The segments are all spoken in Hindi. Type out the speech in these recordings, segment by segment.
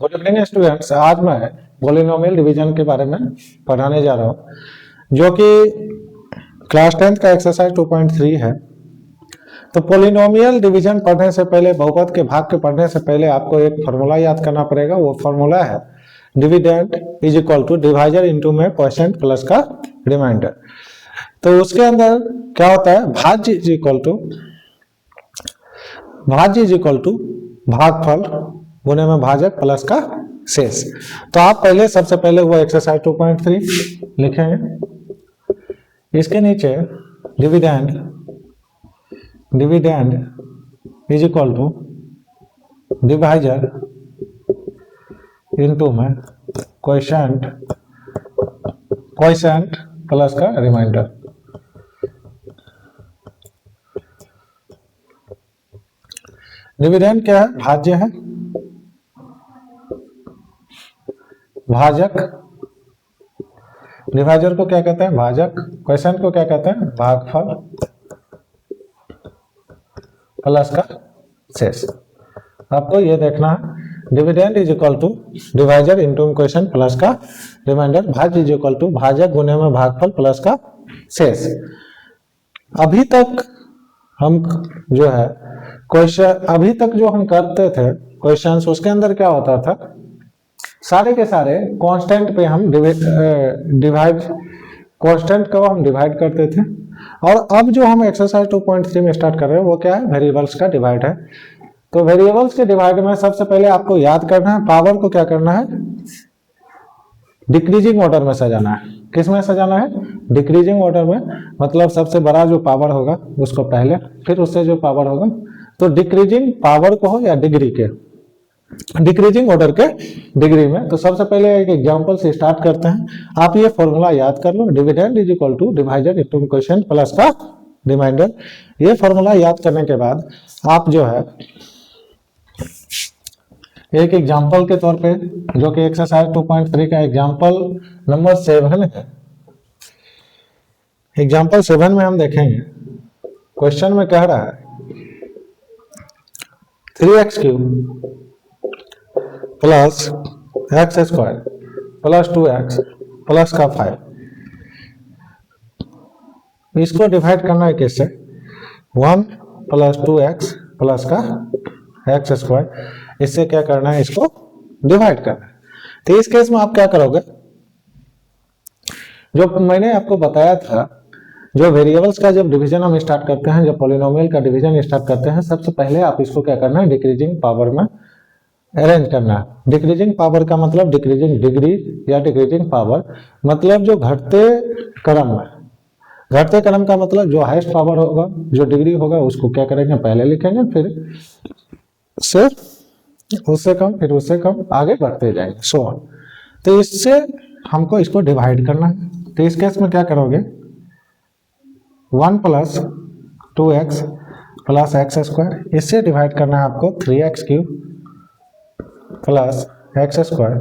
Good evening students. आज मैं पॉलिनोमियल डिवीजन के बारे में पढ़ाने जा रहा हूँ जो कि क्लास 10th का एक्सरसाइज 2.3 है। तो पॉलिनोमियल डिवीजन पढ़ने से पहले, बहुपद के भाग के पढ़ने से पहले आपको एक फॉर्मूला याद करना पड़ेगा। वो फॉर्मूला है dividend is equal to divisor into में क्वोशिएंट प्लस का रिमाइंडर। तो उसके अंदर क्या होता है, भाज्य इज इक्वल टू भागफल गुणे में भाजक प्लस का शेष। तो आप पहले सबसे पहले वो एक्सरसाइज 2.3 लिखेंगे। इसके नीचे dividend is equal to divisor into में क्वोशिएंट प्लस का रिमाइंडर। डिविडेंड क्या है? भाज्य है, भाजक। डिवाइजर को क्या कहते हैं? भाजक। क्वोशिएंट को क्या कहते हैं? भागफल प्लस का शेष। आपको ये देखना है dividend is equal to divisor into quotient plus का रिमाइंडर। भाज्य इज इक्वल टू भाजक गुणे में भागफल प्लस का शेष। अभी तक हम जो है अभी तक जो हम करते थे क्वेश्चंस, उसके अंदर क्या होता था, सारे के सारे कांस्टेंट पे हम कांस्टेंट को हम डिवाइड करते थे। और अब जो हम एक्सरसाइज 2.3 में स्टार्ट कर रहे हैं वो क्या है? वेरिएबल्स का डिवाइड है। तो वेरिएबल्स के डिवाइड में सबसे पहले आपको याद करना है, पावर को क्या करना है? डिक्रीजिंग ऑर्डर में सजाना है। किस में सजाना है? डिक्रीजिंग ऑर्डर में। मतलब सबसे बड़ा जो पावर होगा उसको पहले, फिर उससे जो पावर होगा। तो डिक्रीजिंग पावर को हो या डिग्री के, डिक्रीजिंग ऑर्डर के डिग्री में। तो सबसे पहले एक एग्जांपल से स्टार्ट करते हैं। आप ये फॉर्मूला याद कर लो, dividend is equal to divisor into quotient plus का रिमाइंडर। ये फॉर्मूला याद करने के बाद आप जो है एक एग्जांपल के तौर पे, जो कि एक्सरसाइज 2.3 का एग्जांपल नंबर 7 है। एग्जांपल 7 में हम देखेंगे, क्वेश्चन में कह रहा है 3x cube plus x square plus 2x plus का 5। इसको डिवाइड करना है किससे? 1 प्लस 2x प्लस का एक्स स्क्वायर। इससे क्या करना है? इसको डिवाइड करना है। तो इस केस में आप क्या करोगे? जो मैंने आपको बताया था, जो वेरिएबल्स का जब डिवीजन हम स्टार्ट करते हैं, जब पॉलिनोमियल का डिवीजन स्टार्ट करते हैं, सबसे पहले आप इसको क्या करना है? डिक्रीजिंग पावर में अरेंज करना है। डिक्रीजिंग पावर का मतलब डिक्रीजिंग डिग्री या डिक्रीजिंग पावर, मतलब जो घटते क्रम में, घटते क्रम का मतलब जो हाईएस्ट पावर होगा, जो डिग्री होगा, उसको क्या करेंगे? पहले लिखेंगे, फिर से उससे कम, फिर उससे कम, आगे बढ़ते जाएंगे, सो ऑन। तो इससे हमको इसको डिवाइड करना है। तो इस केस में क्या करोगे? 1 plus 2x plus x square. इससे डिवाइड करना है आपको 3x cube plus x square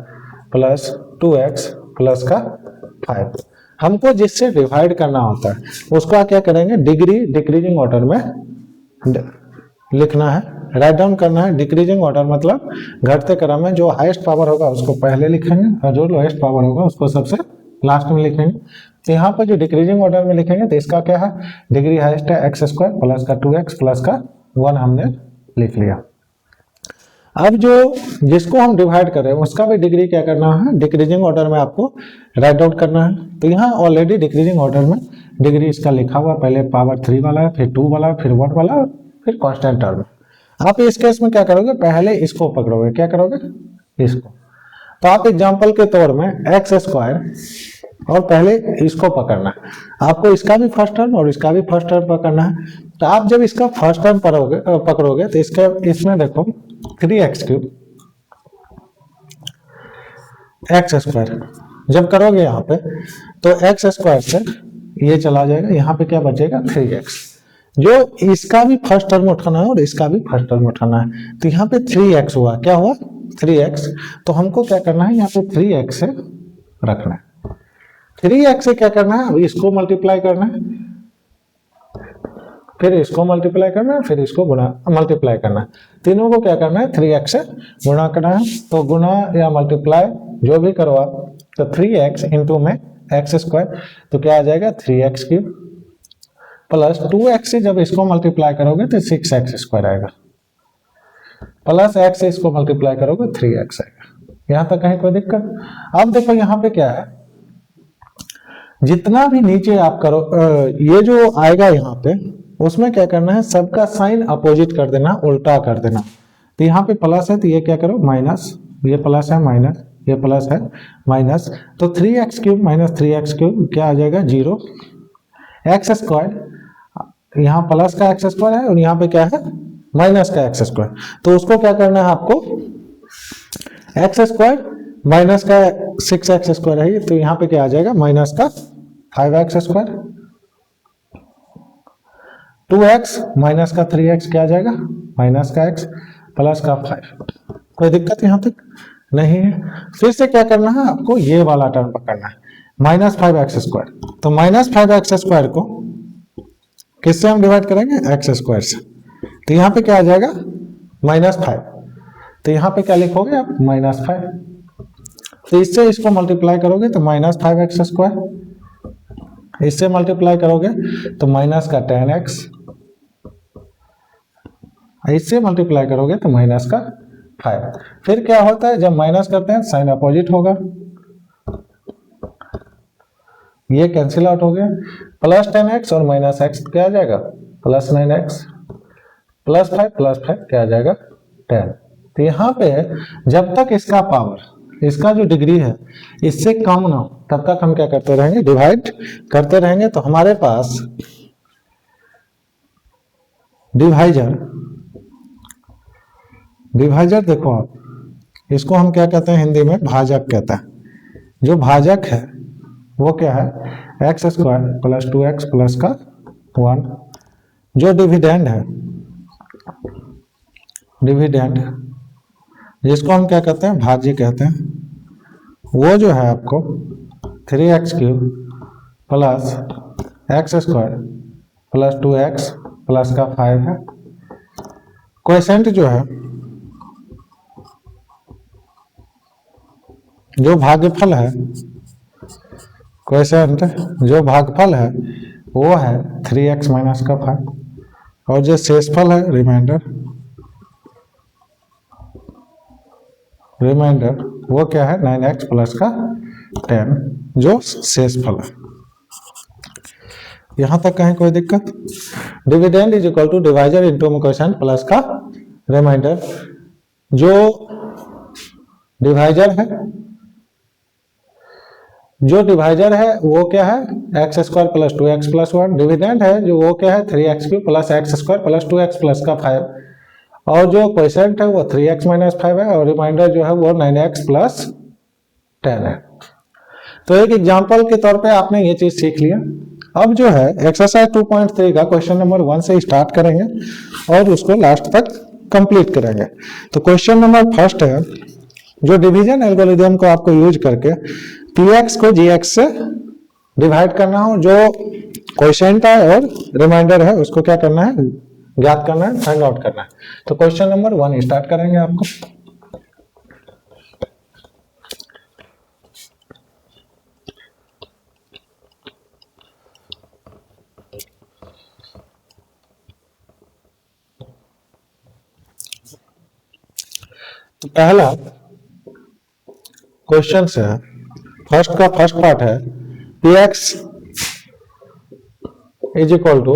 plus 2x plus का 5। हमको जिससे डिवाइड करना होता है उसको क्या करेंगे? डिक्रीजिंग ऑर्डर में लिखना है, राइट डाउन करना है। डिक्रीजिंग ऑर्डर मतलब घटते क्रम में जो हाईएस्ट पावर होगा उसको पहले लिखेंगे और जो लोएस्ट पावर होगा उसको सबसे लास्ट में लिखेंगे। तो यहाँ पर जो डिक्रीजिंग ऑर्डर में लिखेंगे तो इसका क्या है? डिग्री हाईएस्ट है एक्स स्क्वायर प्लस का 2x प्लस का 1 हमने लिख लिया। अब जो जिसको हम डिवाइड कर रहे हैं उसका भी डिग्री क्या करना है? डिक्रीजिंग ऑर्डर में आपको राइट आउट करना है। तो यहाँ ऑलरेडी डिक्रीजिंग ऑर्डर में डिग्री इसका लिखा हुआ, पहले पावर 3 वाला है, फिर 2 वाला, फिर 1 वाला, फिर कांस्टेंट टर्म। आप इस केस में क्या करोगे? पहले इसको पकड़ोगे। क्या करोगे? इसको। तो आप एग्जांपल के तौर में एक्स स्क्वायर और पहले इसको पकड़ना है। आपको इसका भी फर्स्ट टर्म और इसका भी फर्स्ट टर्म पकड़ना है। तो आप जब इसका फर्स्ट टर्म पकड़ोगे तो इसमें देखो 3x क्यूब एक्स स्क्वायर जब करोगे यहाँ पे तो एक्स स्क्वायर से ये चला जाएगा, यहाँ पे क्या बचेगा? 3x। जो इसका भी फर्स्ट टर्म उठाना है और इसका भी फर्स्ट टर्म उठाना है। तो यहाँ पे 3x हुआ। क्या हुआ? 3x। तो हमको क्या करना है? यहाँ पे 3x से रखना है। 3x से क्या करना है? अब इसको मल्टीप्लाई करना है फिर इसको मल्टीप्लाई करना है, फिर इसको गुना मल्टीप्लाई करना है। तीनों को क्या करना है, 3x से गुणा करना है। तो गुना या मल्टीप्लाई जो भी करो आप, तो 3x इंटू में एक्स स्क्वायर, तो क्या आ जाएगा 3x क्यूब प्लस 2x से जब इसको मल्टीप्लाई करोगे तो 6x स्क्वायर आएगा, प्लस x से इसको मल्टीप्लाई करोगे 3x आएगा। यहां तक कहीं कोई दिक्कत? अब देखो यहाँ पे क्या है, जितना भी नीचे आप करो ये जो आएगा यहाँ पे, उसमें क्या करना है, सबका साइन अपोजिट कर देना, उल्टा कर देना। तो यहाँ पे प्लस है तो ये क्या करो माइनस, ये प्लस है माइनस, ये प्लस है माइनस, तो 3x cube minus 3x cube क्या आ जाएगा 0, एक्स स्क्वायर, यहाँ प्लस का एक्स स्क्वायर है और यहाँ पे क्या है माइनस का एक्स स्क्वायर। तो उसको क्या करना है आपको, एक्स स्क्वायर माइनस का 6x स्क्वायर है, तो यहाँ पे क्या आ जाएगा माइनस का 5x स्क्वायर, 2x माइनस का 3x क्या आ जाएगा माइनस का x प्लस का 5। कोई दिक्कत यहाँ तक नहीं है? फिर से क्या करना है आपको, ये वाला टर्म पकड़ना है, माइनस 5x स्क्वायर। तो माइनस 5x स्क्वायर को किससे हम डिवाइड करेंगे, एक्स स्क्वायर से। तो यहाँ पे क्या आ जाएगा माइनस 5, तो यहाँ पे क्या लिखोगे आप माइनस 5। तो इससे इसको मल्टीप्लाई करोगे तो माइनस 5x स्क्वायर, इससे मल्टीप्लाई करोगे तो माइनस का 10x, इससे मल्टीप्लाई करोगे तो माइनस का 5। फिर क्या होता है, जब माइनस करते हैं साइन अपोजिट होगा, ये कैंसिल आउट हो गया, प्लस 10x और माइनस x क्या आ जाएगा प्लस 9x, प्लस 5 क्या आ जाएगा 10। तो यहाँ पे जब तक इसका पावर, इसका जो डिग्री है इससे कम ना हो, तब तक हम क्या करते रहेंगे, डिवाइड करते रहेंगे। तो हमारे पास डिवाइजर देखो आप, इसको हम क्या कहते हैं हिंदी में, भाजक कहते हैं। जो भाजक है वो क्या है, x square plus 2x plus का 1। जो डिविडेंड है, डिविडेंड जिसको हम क्या कहते हैं, भाज्य कहते हैं, वो जो है आपको 3x cube plus x square plus 2x plus का 5 है। क्वोशेंट जो है, जो भागफल है, क्वोशेंट जो भागफल है वो है 3x माइनस का 5, और जो शेषफल है रिमाइंडर वो क्या है 9x प्लस का 10, जो शेषफल है। यहां तक कहीं कोई दिक्कत? Dividend is equal to divisor into quotient plus का रिमाइंडर। जो डिवाइजर है वो क्या है, x square plus 2x plus 1। Dividend है जो वो क्या है 3x cube plus x square plus 2x plus का 5, और जो क्वोशेंट है वो 3x माइनस 5 है, और रिमाइंडर जो है वो 9x प्लस 10 है। तो एक एग्जांपल के तौर पे आपने ये चीज सीख लिया। अब जो है एक्सरसाइज 2.3 का क्वेश्चन नंबर 1 से स्टार्ट करेंगे और उसको लास्ट तक कंप्लीट करेंगे। तो क्वेश्चन नंबर फर्स्ट है, जो डिवीजन एल्गोरिथम को आपको यूज करके px को gx से डिवाइड करना हो, जो क्वोशेंट है और रिमाइंडर है उसको क्या करना है, ज्ञात करना है, फाइंड आउट करना है। तो क्वेश्चन नंबर 1 स्टार्ट करेंगे आपको। तो पहला क्वेश्चन से फर्स्ट पार्ट है, px is equal to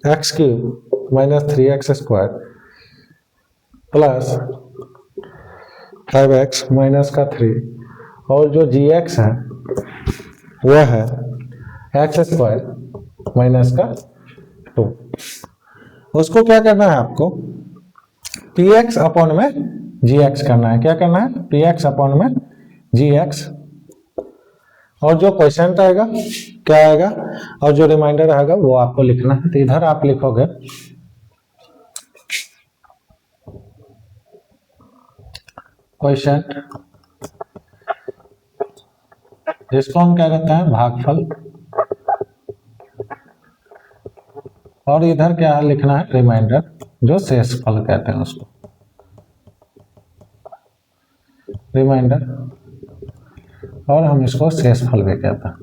x cube minus 3x square plus 5x minus का 3, और जो gx है वो है एक्स स्क्वायर माइनस का 2। उसको क्या करना है आपको, px अपॉन में gx करना है। क्या करना है, px अपॉन में gx, और जो क्वोशेंट आएगा क्या आएगा, और जो रिमाइंडर आएगा वो आपको लिखना है। तो इधर आप लिखोगे क्वोशेंट, जिसको हम क्या कहते हैं भागफल, और इधर क्या लिखना है, रिमाइंडर, जो शेषफल कहते हैं उसको, रिमाइंडर, और हम इसको शेषफल भी कहते हैं।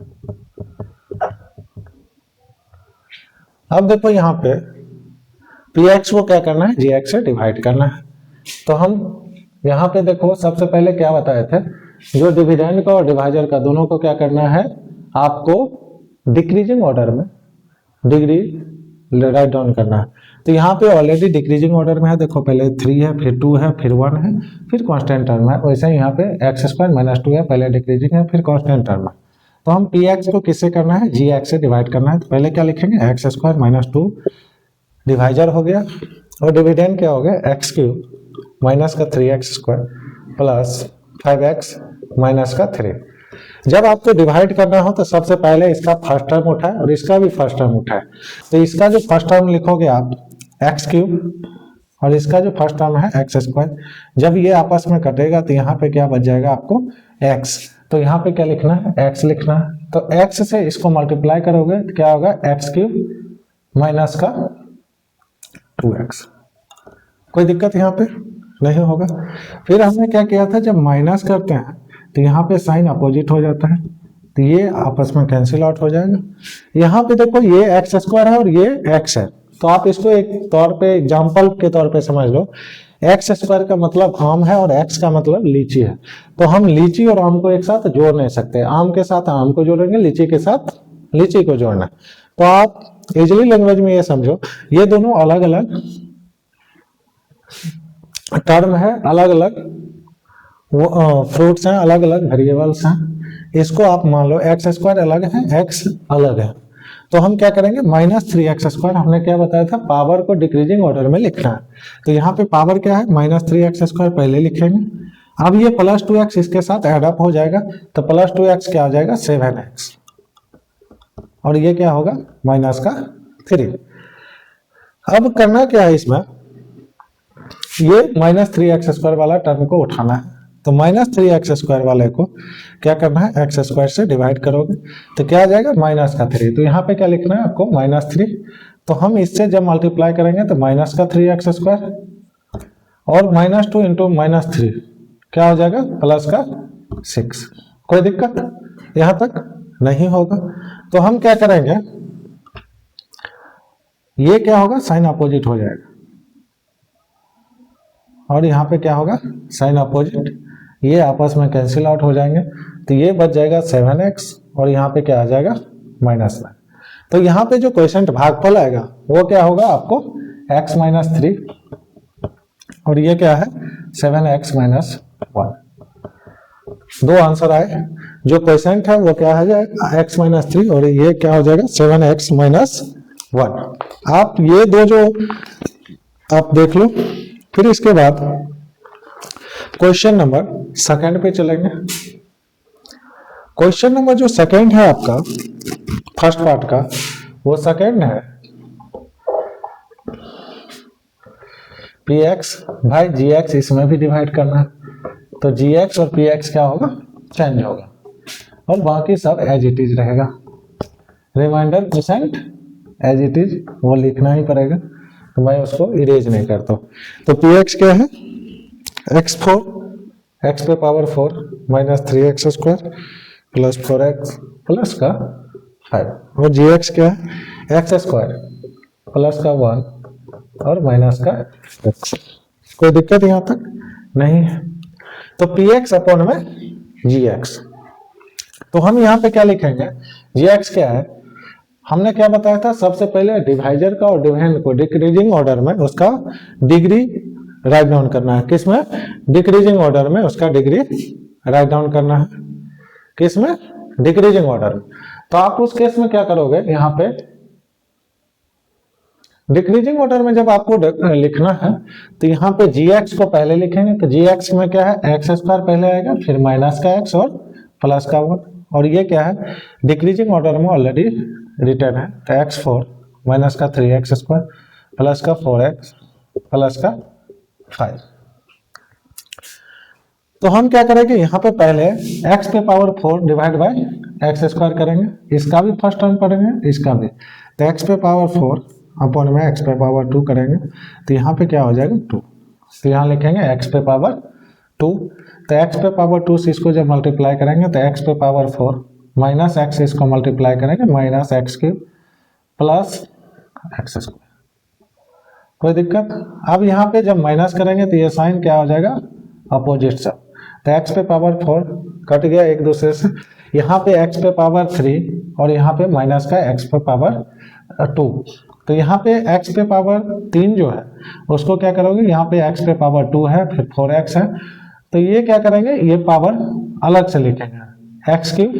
अब देखो यहाँ पे px को क्या करना है, gx से डिवाइड करना है। तो हम यहाँ पे देखो सबसे पहले क्या बताए थे, जो डिविडेंड का और डिवाइजर का दोनों को क्या करना है, आपको डिक्रीजिंग ऑर्डर में डिग्री राइट डाउन करना है। तो यहाँ पे ऑलरेडी डिक्रीजिंग ऑर्डर में है, देखो पहले 3 है, फिर 2 है, फिर 1 है, फिर कांस्टेंट टर्म है। वैसे ही यहाँ पे x² - 2 है, पहले डिक्रीजिंग है, फिर कांस्टेंट टर्म है। तो हम px को किससे करना है, gx से डिवाइड करना है। तो पहले क्या लिखेंगे, x² - 2 डिवाइजर हो गया, और डिविडेंड क्या हो गया, x³ माइनस का 3x² प्लस 5x माइनस का 3। जब आपको डिवाइड करना हो तो सबसे पहले इसका फर्स्ट टर्म उठाए और इसका भी फर्स्ट टर्म उठाए। तो इसका जो फर्स्ट टर्म लिखोगे आप x³ और इसका जो फर्स्ट टर्म है x², जब ये आपस में कटेगा तो यहाँ पे क्या बच जाएगा आपको, x। तो यहाँ पे क्या लिखना है, x लिखना है। तो x से इसको मल्टीप्लाई करोगे तो क्या होगा, x³ माइनस का 2x। कोई दिक्कत यहाँ पे नहीं होगा। फिर हमने क्या किया था, जब माइनस करते हैं तो यहाँ पे साइन अपोजिट हो जाता है, तो ये आपस में कैंसिल आउट हो जाएगा। यहाँ पे देखो ये x² है और ये x है, तो आप इसको एक तौर पे एग्जाम्पल के तौर पे समझ लो। x² का मतलब आम है और x का मतलब लीची है। तो हम लीची और आम को एक साथ जोड़ नहीं सकते, आम के साथ आम को जोड़ेंगे, लीची के साथ लीची को जोड़ना। तो आप इजली लैंग्वेज में ये समझो, ये दोनों अलग अलग टर्म है, अलग अलग फ्रूट्स हैं, अलग अलग वेरिएबल्स हैं। इसको आप मान लो x² अलग है, x अलग है। तो हम क्या करेंगे, -3x², हमने क्या बताया था, पावर को डिक्रीजिंग ऑर्डर में लिखना है। तो यहाँ पे पावर क्या है, -3x² पहले लिखेंगे। अब ये +2x इसके साथ एड अप हो जाएगा, तो +2x क्या हो जाएगा, 7x, और ये क्या होगा, -3। अब करना क्या है, इसमें ये -3x² वाला टर्म को उठाना है। तो -3x² वाले को क्या करना है, x² से डिवाइड करोगे तो क्या आ जाएगा, -3। तो यहाँ पे क्या लिखना है आपको, -3। तो हम इससे जब मल्टीप्लाई करेंगे तो -3x² और -2 इंटू -3 क्या हो जाएगा, +6। कोई दिक्कत यहाँ तक नहीं होगा। तो हम क्या करेंगे, ये क्या होगा, साइन अपोजिट हो जाएगा, और यहाँ पे क्या होगा, साइन अपोजिट, ये आपस में कैंसिल आउट हो जाएंगे। तो ये बच जाएगा 7x, और यहाँ पे क्या आ जाएगा, -9। तो यहाँ पे जो क्वेश्चन भागफल आएगा वो क्या होगा आपको, x - 3, और ये क्या है, 7x - 1। दो आंसर आए। जो क्वेश्चन है वो क्या है, x - 3, और ये क्या हो जाएगा, 7x - 1। आप ये दो जो आप देख लो। फिर इसके बाद क्वेश्चन नंबर सेकंड पे चलेंगे। क्वेश्चन नंबर जो सेकंड है आपका, फर्स्ट पार्ट का, वो सेकंड है px भाई gx, इसमें भी डिवाइड करना है। तो gx और px क्या होगा, चेंज होगा, और बाकी सब एज इट इज रहेगा। Remainder percent as it is वो लिखना ही पड़ेगा, तो मैं उसको इरेज नहीं करता हूं। तो px क्या है, x4, x पे power 4 -3x² plus 4x plus का 5, और gx क्या है, x² प्लस का 1 और माइनस का x। कोई दिक्कत यहाँ तक नहीं है। तो px अपॉन में gx। तो हम यहाँ पे क्या लिखेंगे, gx क्या है, हमने क्या बताया था, सबसे पहले डिवाइजर का और डिविडेंड को डिक्रीजिंग ऑर्डर में उसका डिग्री राइट डाउन करना है। किसमें, डिक्रीजिंग ऑर्डर में उसका डिग्री राइट डाउन करना है। किसमें, डिक्रीजिंग ऑर्डर में। तो आप उस केस में क्या करोगे, यहाँ पे डिक्रीजिंग ऑर्डर में जब आपको लिखना है तो यहाँ पे gx को पहले लिखेंगे। तो gx में क्या है, x² पहले आएगा, फिर माइनस का x और प्लस का 1, और ये क्या है, डिक्रीजिंग ऑर्डर में ऑलरेडी रिटर्न है। तो x4 माइनस का 3x² प्लस का 4x प्लस का 5। तो हम क्या करेंगे, यहाँ पे पहले x पे पावर 4 डिवाइड बाय x² करेंगे, इसका भी फर्स्ट टर्म पढ़ेंगे, इसका भी। तो x पे पावर 4 अपॉन में x पे पावर 2 करेंगे तो यहाँ पे क्या हो जाएगा 2, तो यहाँ लिखेंगे x पे पावर 2, तो x पे पावर 2 से इसको जब मल्टीप्लाई करेंगे तो x पे पावर 4 माइनस x से इसको मल्टीप्लाई करेंगे minus x cube plus x square, कोई दिक्कत। अब यहाँ पे जब माइनस करेंगे तो ये साइन क्या हो जाएगा अपोजिट सा, तो x पे पावर 4 कट गया एक दूसरे से, यहाँ पे x पे पावर 3 और यहाँ पे माइनस का x पे पावर 2, तो यहाँ पे x पे पावर 3 जो है उसको क्या करोगे, यहाँ पे x पे पावर 2 है फिर 4x है, तो ये क्या करेंगे ये पावर अलग से लिखेंगे, x क्यूब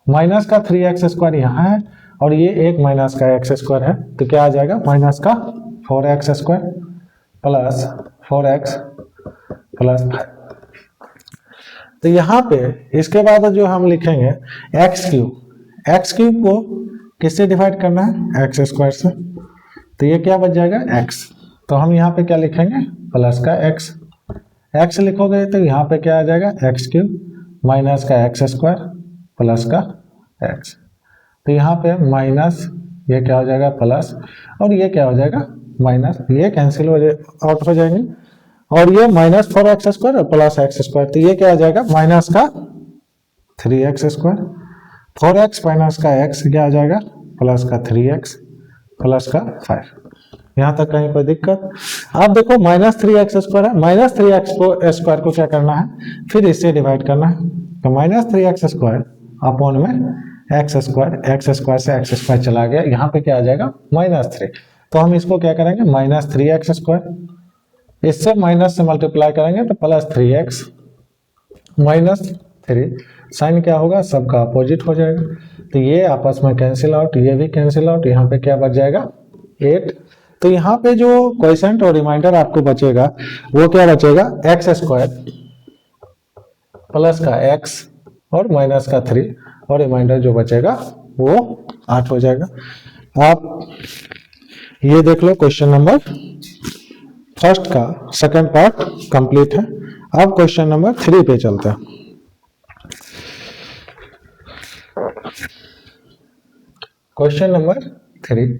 माइनस का 3x स्क्वायर यहाँ है और ये एक माइनस का x स्क्वायर है, तो क्या आ जाएगा माइनस का 4x square plus 4x plus 5। तो यहाँ पे इसके बाद जो हम लिखेंगे एक्स क्यूब को किससे डिवाइड करना है, एक्स स्क्वायर से, तो ये क्या बच जाएगा x, तो हम यहाँ पे क्या लिखेंगे प्लस का x लिखोगे तो यहाँ पे क्या आ जाएगा एक्स क्यूब माइनस का एक्स स्क्वायर प्लस का x, तो यहाँ पे माइनस ये क्या हो जाएगा प्लस और ये क्या हो जाएगा माइनस, ये कैंसिल आउट हो जाएंगे और ये माइनस 4x स्क्वायर और प्लस एक्स स्क्वायर, तो ये क्या आ जाएगा माइनस का 3x स्क्वायर, 4x माइनस का x क्या आ जाएगा प्लस का 3x प्लस का 5। यहाँ तक कहीं कोई दिक्कत। अब देखो माइनस 3x स्क्वायर है, माइनस 3x स्क्वायर को क्या करना है फिर इससे डिवाइड करना है, तो माइनस 3x स्क्वायर अपॉन में एक्स स्क्वायर से एक्स स्क्वायर चला गया, यहाँ पे क्या आ जाएगा माइनस 3, तो हम इसको क्या करेंगे माइनस 3x स्क्वायर, इससे माइनस से मल्टीप्लाई करेंगे तो प्लस 3x माइनस 3, साइन क्या होगा सबका अपोजिट हो जाएगा, तो ये आपस में कैंसिल आउट, ये भी कैंसिल आउट, यहाँ पे क्या बच जाएगा 8। तो यहाँ पे जो क्वोशिएंट और रिमाइंडर आपको बचेगा वो क्या बचेगा एक्स स्क्वायर प्लस का x और माइनस का 3 और रिमाइंडर जो बचेगा वो 8 हो जाएगा। आप ये देख लो क्वेश्चन नंबर फर्स्ट का सेकंड पार्ट कंप्लीट है। अब क्वेश्चन नंबर 3 पे चलते हैं। क्वेश्चन नंबर 3,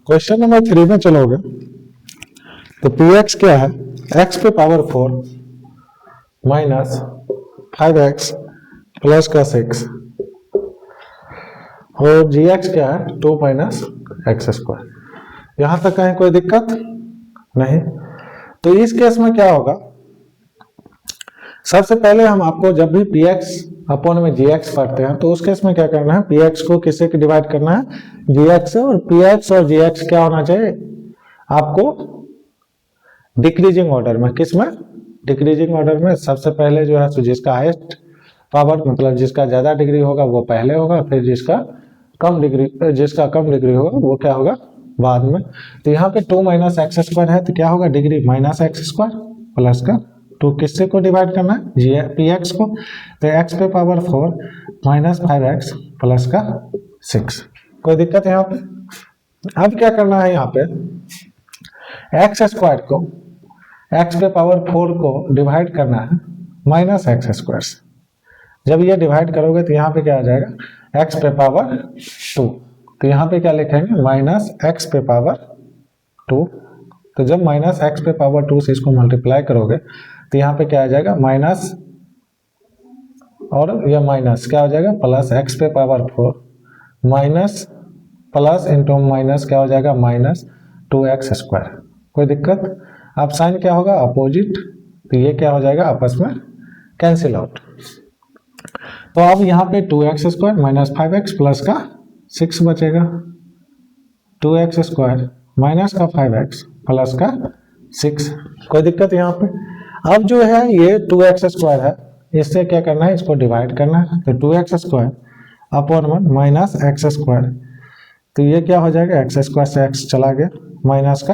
क्वेश्चन नंबर 3 में चलोगे तो px क्या है x पे पावर 4 माइनस 5x प्लस का 6 और gx क्या है 2 माइनस एक्स स्क्वायर। यहां तक कहीं कोई दिक्कत नहीं। तो इस केस में क्या होगा, सबसे पहले हम आपको जब भी px अपॉन में gx पढ़ते हैं तो उस केस में क्या करना है, px को किससे डिवाइड करना है gx से, और px और gx क्या होना चाहिए आपको डिक्रीजिंग ऑर्डर में। किस में डिक्रीजिंग ऑर्डर में, सबसे पहले जो है तो जिसका हाईएस्ट पावर मतलब जिसका ज्यादा डिग्री होगा वो पहले होगा, फिर जिसका कम डिग्री होगा वो क्या होगा बाद में। तो यहाँ पे 2 माइनस एक्स स्क्वायर है तो क्या होगा degree minus x square plus का 2, किससे को डिवाइड करना है px को, तो x पे पावर 4 माइनस 5x प्लस का 6। कोई दिक्कत है यहाँ पे। अब क्या करना है, यहाँ पे एक्स स्क्वायर को x पे पावर 4 को डिवाइड करना है माइनस एक्स स्क्वायर से। जब ये डिवाइड करोगे तो यहाँ पे क्या आ जाएगा x पे पावर 2, तो यहाँ पे क्या लिखेंगे माइनस x पे पावर 2। तो जब माइनस x पे पावर 2 से इसको मल्टीप्लाई करोगे तो यहाँ पे क्या आ जाएगा माइनस और यह माइनस क्या हो जाएगा प्लस x पे power 4 minus plus into minus क्या हो जाएगा माइनस 2x स्क्वायर। कोई दिक्कत। अब साइन क्या होगा अपोजिट, तो ये क्या हो जाएगा आपस में कैंसिल आउट। तो अब यहाँ पे 2x square minus 5x plus का 6 बचेगा, 2x स्क्वायर माइनस का 5x प्लस का 6। कोई दिक्कत यहाँ पे। अब जो है ये 2x स्क्वायर है, इससे क्या करना है इसको डिवाइड करना है, तो 2x square upon 1 minus x square, तो ये क्या हो जाएगा एक्स स्क्वायर से x चला गया माइनस का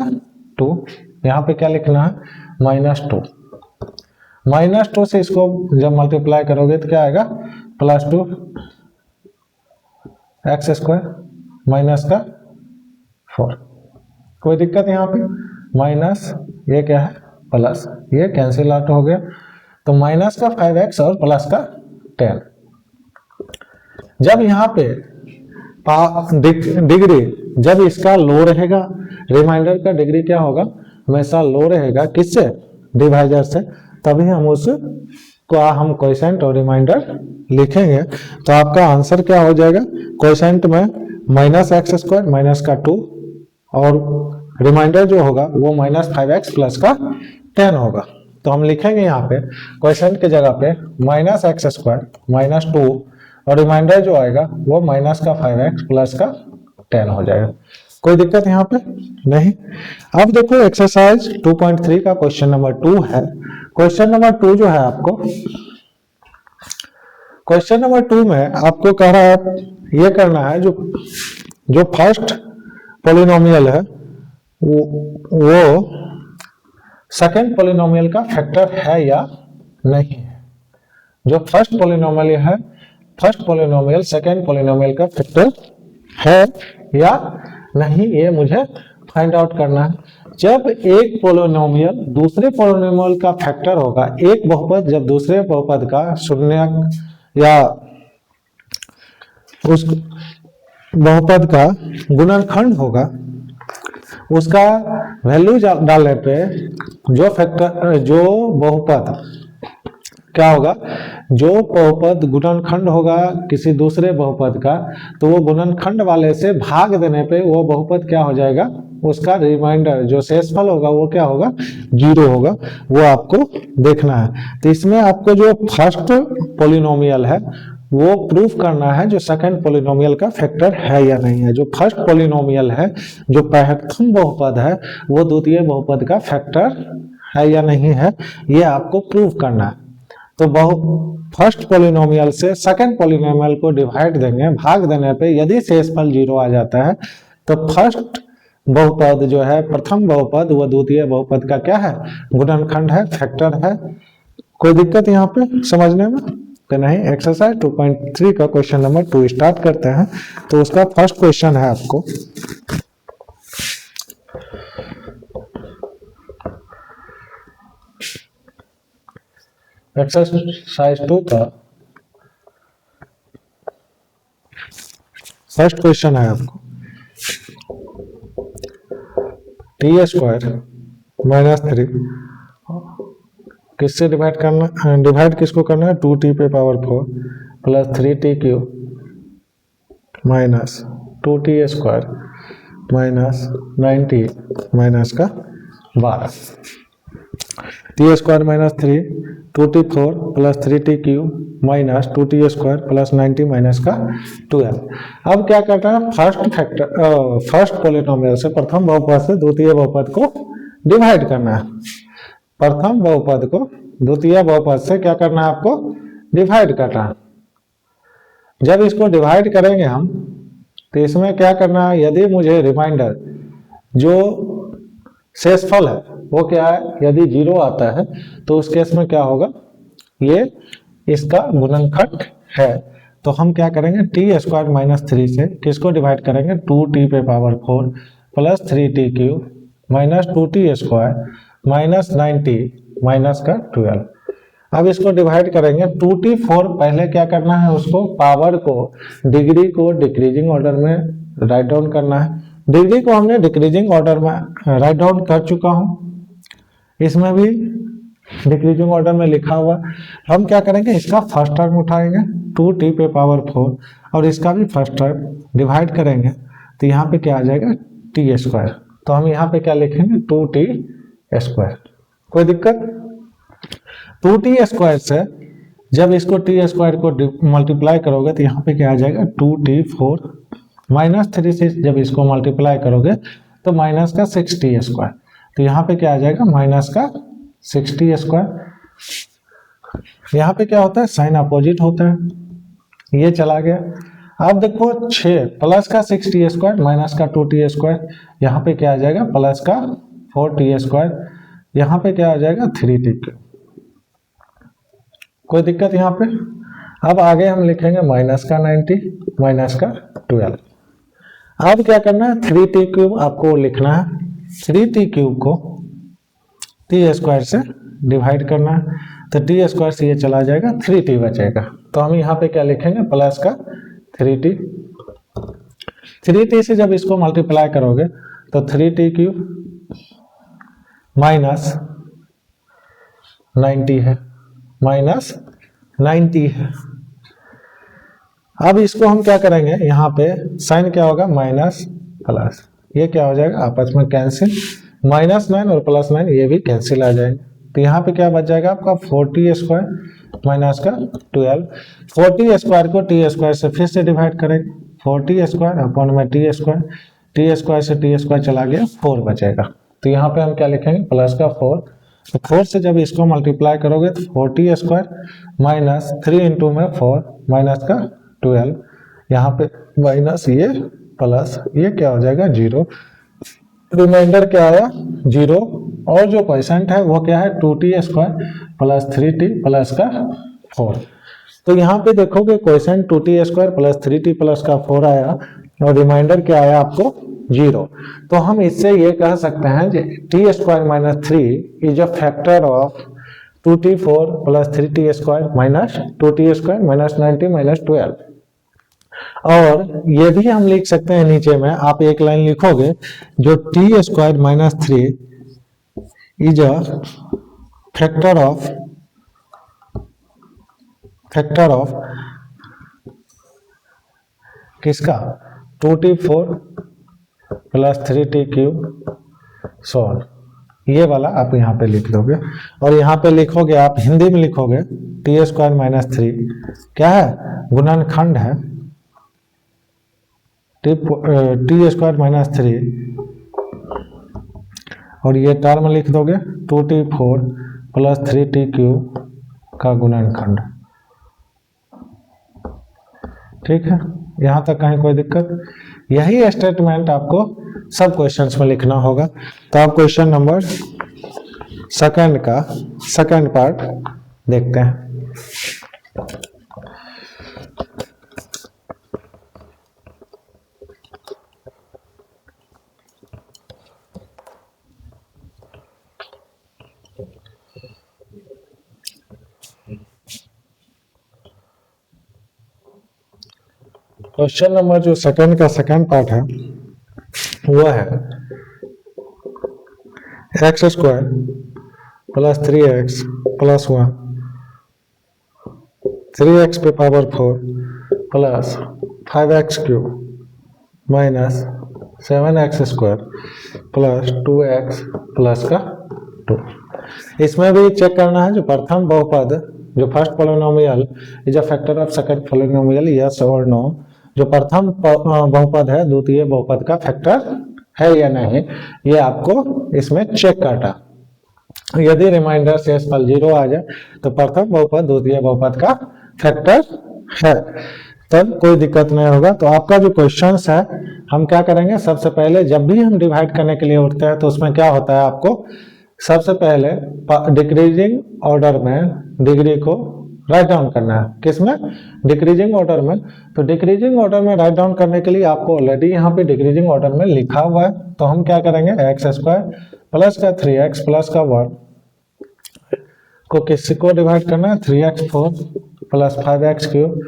2, यहाँ पे क्या लिखना है माइनस 2। माइनस 2 से इसको जब मल्टीप्लाई करोगे तो क्या आएगा प्लस 2 एक्स स्क्वायर माइनस का 4। कोई दिक्कत यहाँ पे? माइनस ये क्या है प्लस, ये कैंसिल आउट हो गया, तो माइनस का 5x और प्लस का 10। जब यहाँ पे डिग्री जब इसका लो रहेगा, रिमाइंडर का डिग्री क्या होगा, हमेशा लो रहेगा, किससे? डिवाइजर से, तभी हम उसको हम क्वोशिएंट और रिमाइंडर लिखेंगे। तो आपका आंसर क्या हो जाएगा? क्वोशिएंट में माइनस एक्स स्क्वायर माइनस का 2 और रिमाइंडर जो होगा वो माइनस 5x प्लस का 10 होगा। तो हम लिखेंगे यहाँ पे क्वोशिएंट की जगह पे माइनस एक्स स्क्वायर माइनस 2 और रिमाइंडर जो आएगा वो माइनस का 5x प्लस का 10 हो जाएगा। कोई दिक्कत यहाँ पे नहीं। अब देखो एक्सरसाइज 2.3 का क्वेश्चन नंबर 2 है। क्वेश्चन नंबर 2 जो है आपको, क्वेश्चन नंबर 2 में आपको कह रहा है ये करना है, जो फर्स्ट पॉलिनोमियल है वो सेकंड पॉलिनोमियल का फैक्टर है या नहीं है। जो फर्स्ट पॉलिनोमियल है, फर्स्ट पॉलिनोमियल सेकंड पॉलिनोमियल का फैक्टर है या नहीं, ये मुझे फाइंड आउट करना है। जब एक पॉलिनोमियल दूसरे पॉलिनोमियल का फैक्टर होगा, एक बहुपद जब दूसरे बहुपद का शून्य या उस बहुपद का गुणनखंड होगा, उसका वैल्यू डालने पे जो बहुपद क्या होगा, जो बहुपद गुणनखंड होगा किसी दूसरे बहुपद का, तो वो गुणनखंड वाले से भाग देने पे वो बहुपद क्या हो जाएगा, उसका रिमाइंडर जो शेषफल होगा वो क्या होगा, 0 होगा। वो आपको देखना है। तो इसमें आपको जो फर्स्ट पॉलिनोमियल है वो प्रूफ करना है जो सेकंड पॉलिनोमियल का फैक्टर है या नहीं है। जो फर्स्ट पॉलिनोमियल है, जो प्रथम बहुपद है, वो द्वितीय बहुपद का फैक्टर है या नहीं है, ये आपको प्रूफ करना है। तो फर्स्ट पॉलिनोमियल से सेकंड पॉलिनोमियल को डिवाइड देंगे, भाग देने पे यदि शेषफल 0 आ जाता है तो फर्स्ट बहुपद जो है, प्रथम बहुपद, वो द्वितीय बहुपद का क्या है, गुणनखंड है, फैक्टर है। कोई दिक्कत यहाँ पे समझने में तो नहीं। एक्सरसाइज 2.3 का क्वेश्चन नंबर 2 स्टार्ट करते हैं। तो उसका फर्स्ट क्वेश्चन है आपको, एक्सरसाइज 2 का फर्स्ट क्वेश्चन है आपको, टी स्क्वायर माइनस 3 किससे डिवाइड करना, डिवाइड किसको करना है, 2t पे power 4 plus 3t cube minus 2t square minus 9t minus का 12, T square minus 3 2t 4 plus 3t cube minus 2t square plus 90 minus का 12। अब क्या करना है, फर्स्ट पॉलिनोमियल से, प्रथम बहुपद से द्वितीय बहुपद को डिवाइड करना है। प्रथम बहुपद को द्वितीय बहुपद से क्या करना है, आपको डिवाइड करना है। जब इसको डिवाइड करेंगे हम, तो इसमें क्या करना है, यदि मुझे रिमाइंडर जो शेषफल है वो क्या है, यदि 0 आता है तो उस केस में क्या होगा, ये इसका गुणनखंड है। तो हम क्या करेंगे, टी स्क्वायर माइनस 3 से किसको डिवाइड करेंगे, 2t पे power 4 plus 3t cube minus 2t square minus 90 minus का 12। अब इसको डिवाइड करेंगे 2t 4, पहले क्या करना है, उसको पावर को, डिग्री को डिक्रीजिंग ऑर्डर में राइट डाउन करना है। डिग्री को हमने डिक्रीजिंग ऑर्डर में राइट डाउन कर चुका हूं, इसमें भी डिक्रीजिंग ऑर्डर में लिखा हुआ। हम क्या करेंगे, इसका फर्स्ट टर्म उठाएंगे 2t पे पावर 4 और इसका भी फर्स्ट टर्म डिवाइड करेंगे, तो यहाँ पे क्या आ जाएगा, t स्क्वायर। तो हम यहाँ पे क्या लिखेंगे, 2t स्क्वायर। कोई दिक्कत, 2t स्क्वायर से जब इसको t स्क्वायर को मल्टीप्लाई करोगे तो यहाँ पे क्या आ जाएगा, 2t 4 माइनस 3 से जब इसको मल्टीप्लाई करोगे तो माइनस का 6t स्क्वायर। तो यहाँ पे क्या आ जाएगा, माइनस का 6t स्क्वायर। यहाँ पे क्या होता है, साइन अपोजिट होता है, ये चला गया। अब देखो 6 प्लस का 6t स्क्वायर माइनस का 2t स्क्वायर, यहाँ पे क्या आ जाएगा, प्लस का 4t स्क्वायर, यहाँ पे क्या आ जाएगा, 3t। कोई दिक्कत यहाँ पे। अब आगे हम लिखेंगे माइनस का 90 माइनस का 12। अब क्या करना है, 3t क्यूब आपको लिखना है। 3t क्यूब को टी स्क्वायर से डिवाइड करना है, तो टी स्क्वायर से ये चला जाएगा, 3t बचेगा। तो हम यहाँ पे क्या लिखेंगे, प्लस का 3t। 3t से जब इसको मल्टीप्लाई करोगे तो 3t क्यूब माइनस 90 है, माइनस 90 है। अब इसको हम क्या करेंगे, यहाँ पे साइन क्या होगा, माइनस प्लस, ये क्या हो जाएगा आपस में कैंसिल, -9 और +9 ये भी कैंसिल आ जाएंगे। तो यहाँ पे क्या बच जाएगा आपका 40 स्क्वायर माइनस का 12। 40 स्क्वायर को टी स्क्वायर से फिर से डिवाइड करेंगे, 40 स्क्वायर अपॉन में टी स्क्वायर, टी स्क्वायर से टी स्क्वायर चला गया, 4 बचेगा। तो यहाँ पे हम क्या लिखेंगे, प्लस का 4। तो 4 से जब इसको मल्टीप्लाई करोगे तो 40 स्क्वायर माइनस 3 इंटू में 4 माइनस का 12, यहाँ पे माइनस ये प्लस, ये क्या हो जाएगा 0, रिमाइंडर क्या आया 0। और जो क्वोशंट है वो क्या है 2t square plus 3t plus का 4। तो यहाँ पे देखोगे quotient 2t square plus 3t plus का 4 आया और रिमाइंडर क्या आया आपको 0। तो हम इससे ये कह सकते हैं t square minus 3 is a factor of 2t4 plus 3t square minus 2t square minus 90 minus 12। और ये भी हम लिख सकते हैं, नीचे में आप एक लाइन लिखोगे, जो T square minus 3 is a factor of किसका 2t4 plus 3t cube solve, ये वाला आप यहाँ पे लिख दोगे। और यहाँ पे लिखोगे आप हिंदी में लिखोगे टी स्क्वायर माइनस 3 क्या है, गुणनखंड है, टी स्क्वायर माइनस 3 और ये टर्म लिख दोगे 2t4 प्लस 3t क्यूब का गुणनखंड। ठीक है, यहाँ तक कहीं कोई दिक्कत? यही स्टेटमेंट आपको सब क्वेश्चंस में लिखना होगा। तो आप क्वेश्चन नंबर सेकंड का सेकंड पार्ट देखते हैं। क्वेश्चन नंबर जो सेकंड का सेकंड पार्ट है वो है x square plus 3x plus 1, 3x पे power 4 plus 5x cube minus 7x square plus 2x plus का 2। इसमें भी चेक करना है जो प्रथम बहुपद, जो first polynomial is a factor of second polynomial, yes और नो। जो प्रथम बहुपद है द्वितीय बहुपद का फैक्टर है या नहीं, ये आपको इसमें चेक करना। यदि रिमाइंडर शेषफल 0 आ जाए तो प्रथम बहुपद द्वितीय बहुपद का फैक्टर है, तब कोई दिक्कत नहीं होगा। तो आपका जो क्वेश्चंस है हम क्या करेंगे, सबसे पहले जब भी हम डिवाइड करने के लिए उठते हैं तो उसमें क्या होता है, आपको सबसे पहले डिक्रीजिंग ऑर्डर में डिग्री को राइट डाउन करना है। किसमें, डिक्रीजिंग ऑर्डर में। तो डिक्रीजिंग ऑर्डर में राइट डाउन करने के लिए आपको ऑलरेडी यहाँ पे डिक्रीजिंग ऑर्डर में लिखा हुआ है। तो हम क्या करेंगे, एक्स स्क्वायर प्लस का 3x प्लस का 1 को किसी को डिवाइड करना है, 3x4 plus 5x cube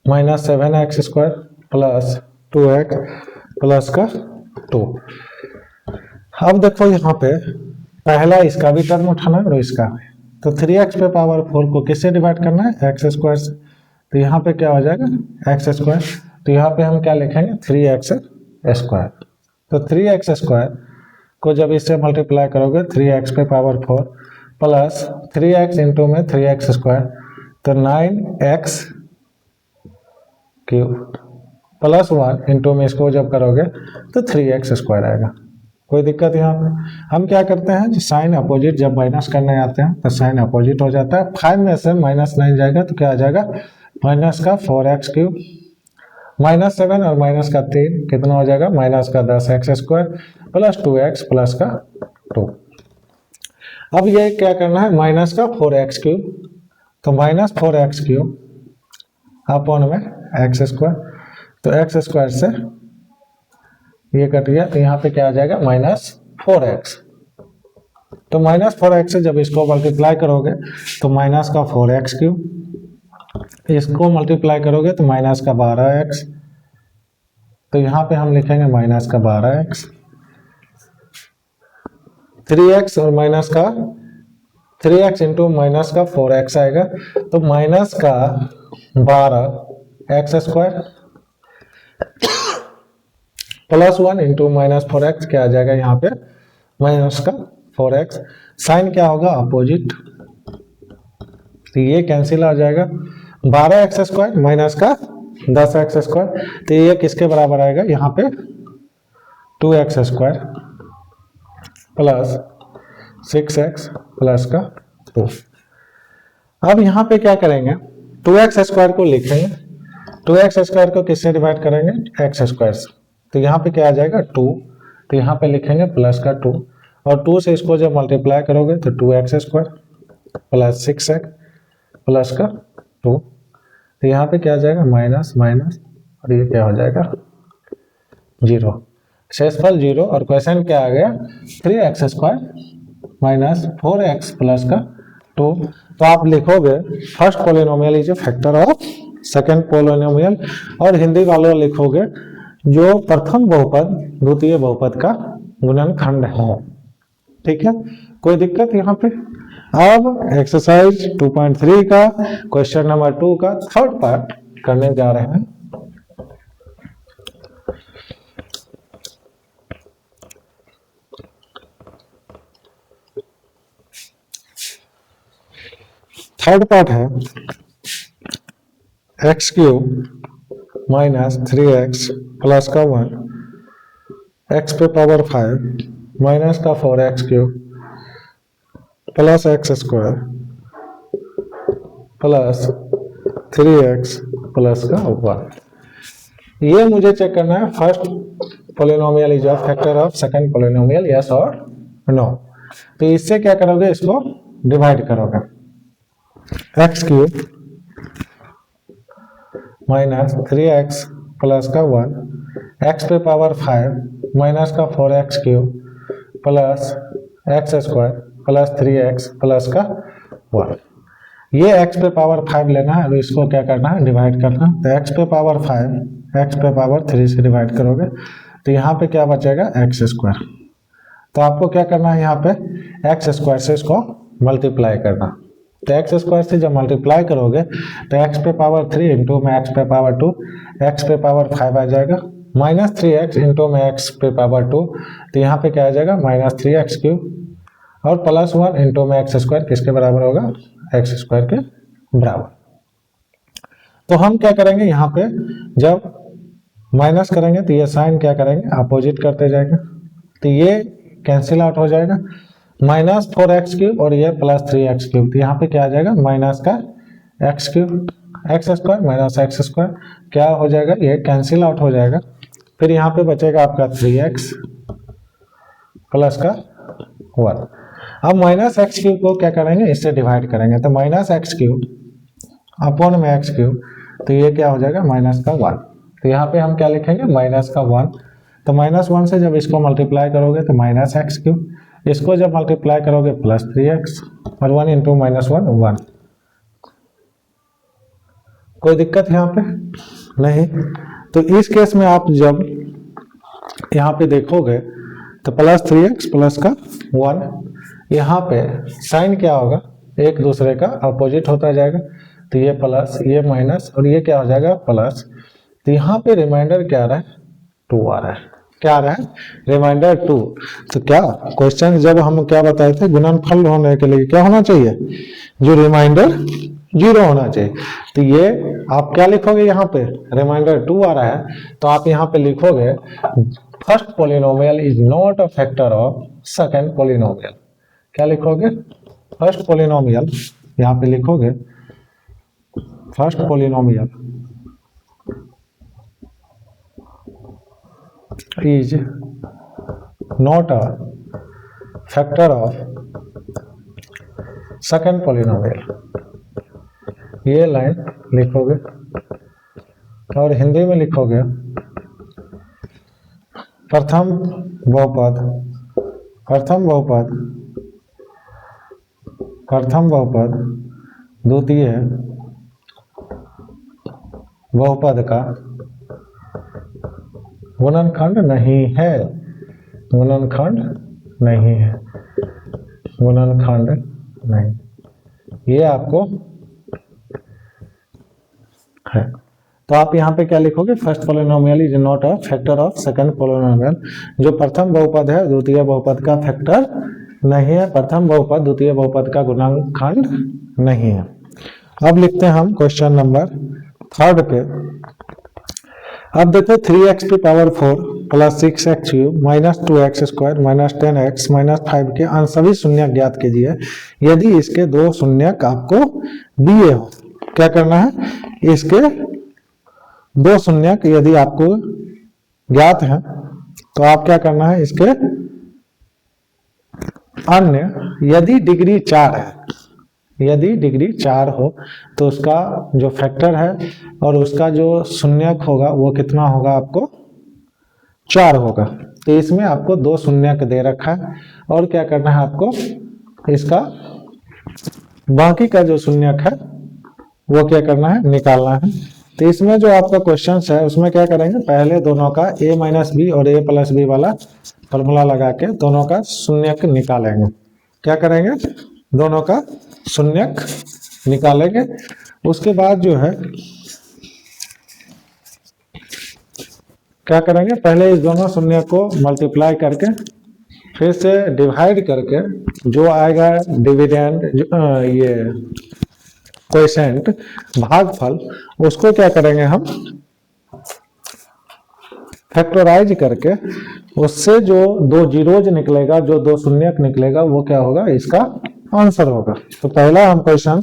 minus 7x square plus 2x plus का 2। अब देखो यहाँ पे पहला इसका भी टर्म उठाना है और इसका भी। तो 3x पे पावर 4 को किससे डिवाइड करना है, एक्स स्क्वायर से। तो यहाँ पे क्या हो जाएगा एक्स स्क्वायर, तो यहाँ पे हम क्या लिखेंगे 3x स्क्वायर। तो 3x स्क्वायर को जब इससे मल्टीप्लाई करोगे 3x पे पावर 4 प्लस 3x इंटू में 3x स्क्वायर, तो 9x क्यूब प्लस 1 इंटू में इसको जब करोगे तो 3x स्क्वायर आएगा। कोई दिक्कत यहाँ पे? हम क्या करते हैं, साइन अपोजिट जब माइनस करने आते हैं तो साइन अपोजिट हो जाता है। 5 में से -9 जाएगा तो क्या आ जाएगा, माइनस का 4x क्यूब माइनस 7 और माइनस का 3 कितना हो जाएगा, माइनस का 10x square plus 2x plus का 2। अब ये क्या करना है, माइनस का 4x क्यूब, तो माइनस 4x क्यूब अपॉन में एक्स स्क्वायर। तो एक्स स्क्वायर से ये कट गया, तो यहाँ पे क्या आ जाएगा -4x। तो -4x से जब इसको मल्टीप्लाई करोगे तो माइनस का 4x3, इसको मल्टीप्लाई करोगे तो माइनस का 12x, तो यहाँ पे हम लिखेंगे माइनस का 12x, 3x और माइनस का 3x इंटू माइनस का 4x आएगा, तो माइनस का 12x² प्लस 1 इंटू -4x क्या आ जाएगा यहाँ पे माइनस का 4x। साइन क्या होगा अपोजिट, तो ये कैंसिल आ जाएगा। 12x² माइनस का 10x², तो ये किसके बराबर आएगा यहाँ पे 2x² प्लस 6x प्लस का 2। अब यहाँ पे क्या करेंगे 2x² को लिखेंगे, 2x² को किससे डिवाइड करेंगे x² से, तो यहाँ पे क्या आ जाएगा 2, तो यहाँ पे लिखेंगे प्लस का 2, और 2 से इसको जब मल्टीप्लाई करोगे तो 2x² प्लस 6x प्लस का 2, तो यहाँ पे क्या आ जाएगा माइनस माइनस, और ये क्या हो जाएगा 0, शेषफल 0। और क्वेश्चन क्या आ गया 3x² माइनस 4x प्लस का 2। तो आप लिखोगे first polynomial is a factor of second polynomial, और हिंदी वालों लिखोगे जो प्रथम बहुपद द्वितीय बहुपद का गुणनखंड है। ठीक है, कोई दिक्कत यहाँ पे। अब एक्सरसाइज 2.3 का क्वेश्चन नंबर 2 का थर्ड पार्ट करने जा रहे हैं। थर्ड पार्ट है x³ माइनस 3x प्लस का 1 x पे पावर 5 माइनस का 4x³ plus x² plus 3x plus का 1। ये मुझे चेक करना है first polynomial is a factor of second polynomial, yes और नो। तो इससे क्या करोगे, इसको डिवाइड करोगे, x³ माइनस 3x प्लस का 1 x पे पावर 5 माइनस का 4x³ plus x² plus 3x plus का 1। ये x पे पावर 5 लेना है, और इसको क्या करना है डिवाइड करना है। तो x पे पावर 5 x पे पावर 3 से डिवाइड करोगे तो यहाँ पे क्या बचेगा x²। तो आपको क्या करना है, यहाँ पे x² से इसको मल्टीप्लाई करना। तो x² से जब मल्टीप्लाई करोगे तो x पे पावर 3 इंटू में x पे पावर 2, x पे पावर 5 आ जाएगा, माइनस 3x इंटू में x पे पावर 2, तो यहाँ पे क्या आ जाएगा -3x³, और प्लस 1 इंटू में x² किसके बराबर होगा x² के बराबर। तो हम क्या करेंगे, यहाँ पे जब माइनस करेंगे तो ये साइन क्या करेंगे अपोजिट करते जाएंगे, तो ये कैंसिल आउट हो जाएगा, -4x³ और ये प्लस 3x³, तो यहाँ पे क्या आ जाएगा माइनस का x² माइनस x² क्या हो जाएगा, ये कैंसिल आउट हो जाएगा। फिर यहाँ पे बचेगा आपका 3x प्लस का 1। अब -x³ को क्या करेंगे, इससे डिवाइड करेंगे, तो -x³ अपॉन में x³, तो ये क्या हो जाएगा माइनस का 1। तो यहाँ पे हम क्या लिखेंगे माइनस का 1, तो -1 से जब इसको मल्टीप्लाई करोगे तो -x³, इसको जब मल्टीप्लाई करोगे प्लस 3x, और 1 इंटू -1 1। कोई दिक्कत यहाँ पे नहीं। तो इस केस में आप जब यहाँ पे देखोगे तो प्लस 3x प्लस का 1, यहाँ पे साइन क्या होगा एक दूसरे का अपोजिट होता जाएगा, तो ये प्लस ये माइनस और ये क्या हो जाएगा प्लस। तो यहाँ पे रिमाइंडर क्या आ रहा है 2 आ रहा है, क्या आ रहा है रिमाइंडर 2। तो क्या क्वेश्चन जब हम क्या बताए थे गुणनफल होने के लिए क्या होना चाहिए, जो रिमाइंडर 0 होना चाहिए। तो ये आप क्या लिखोगे, यहाँ पे रिमाइंडर 2 आ रहा है, तो आप यहाँ पे लिखोगे first polynomial is not a factor of second polynomial. क्या लिखोगे फर्स्ट पॉलिनोमियल, यहाँ पे लिखोगे first polynomial is not a factor of second polynomial। ये लाइन लिखोगे और हिंदी में लिखोगे प्रथम बहुपद, प्रथम बहुपद, प्रथम बहुपद द्वितीय बहुपद का गुणनखंड नहीं है, गुणनखंड नहीं है, गुणनखंड नहीं, ये आपको है। तो आप यहाँ पे क्या लिखोगे, first polynomial is not a factor of second polynomial. जो प्रथम बहुपद है द्वितीय बहुपद का फैक्टर नहीं है, प्रथम बहुपद द्वितीय बहुपद का गुणनखंड नहीं है। अब लिखते हैं हम क्वेश्चन नंबर 3 पे। अब देखो 3x की power 4 plus 6x cube minus 2x square minus 10x minus 5 के अन्य सभी शून्यक ज्ञात कीजिए यदि इसके दो शून्यक आपको दिए हो। क्या करना है, इसके दो शून्यक यदि आपको ज्ञात है तो आप क्या करना है, इसके अन्य यदि डिग्री 4 है, यदि डिग्री 4 हो तो उसका जो फैक्टर है और उसका जो शून्यक होगा वो कितना होगा, आपको 4 होगा। तो इसमें आपको दो शून्यक दे रखा है और क्या करना है, आपको इसका बाकी का जो शून्यक है वो क्या करना है, निकालना है। तो इसमें जो आपका क्वेश्चन है उसमें क्या करेंगे, पहले दोनों का a माइनस बी और a प्लस बी वाला फॉर्मूला लगा के दोनों का शून्यक निकालेंगे। क्या करेंगे, दोनों का शून्यक निकालेंगे। उसके बाद जो है क्या करेंगे, पहले इस दोनों शून्य को मल्टीप्लाई करके फिर से डिवाइड करके जो आएगा डिविडेंड, ये क्वोशिएंट भागफल, उसको क्या करेंगे हम फैक्टराइज करके उससे जो दो जीरोज निकलेगा, जो दो शून्यक निकलेगा वो क्या होगा, इसका आंसर होगा। तो पहला हम क्वेश्चन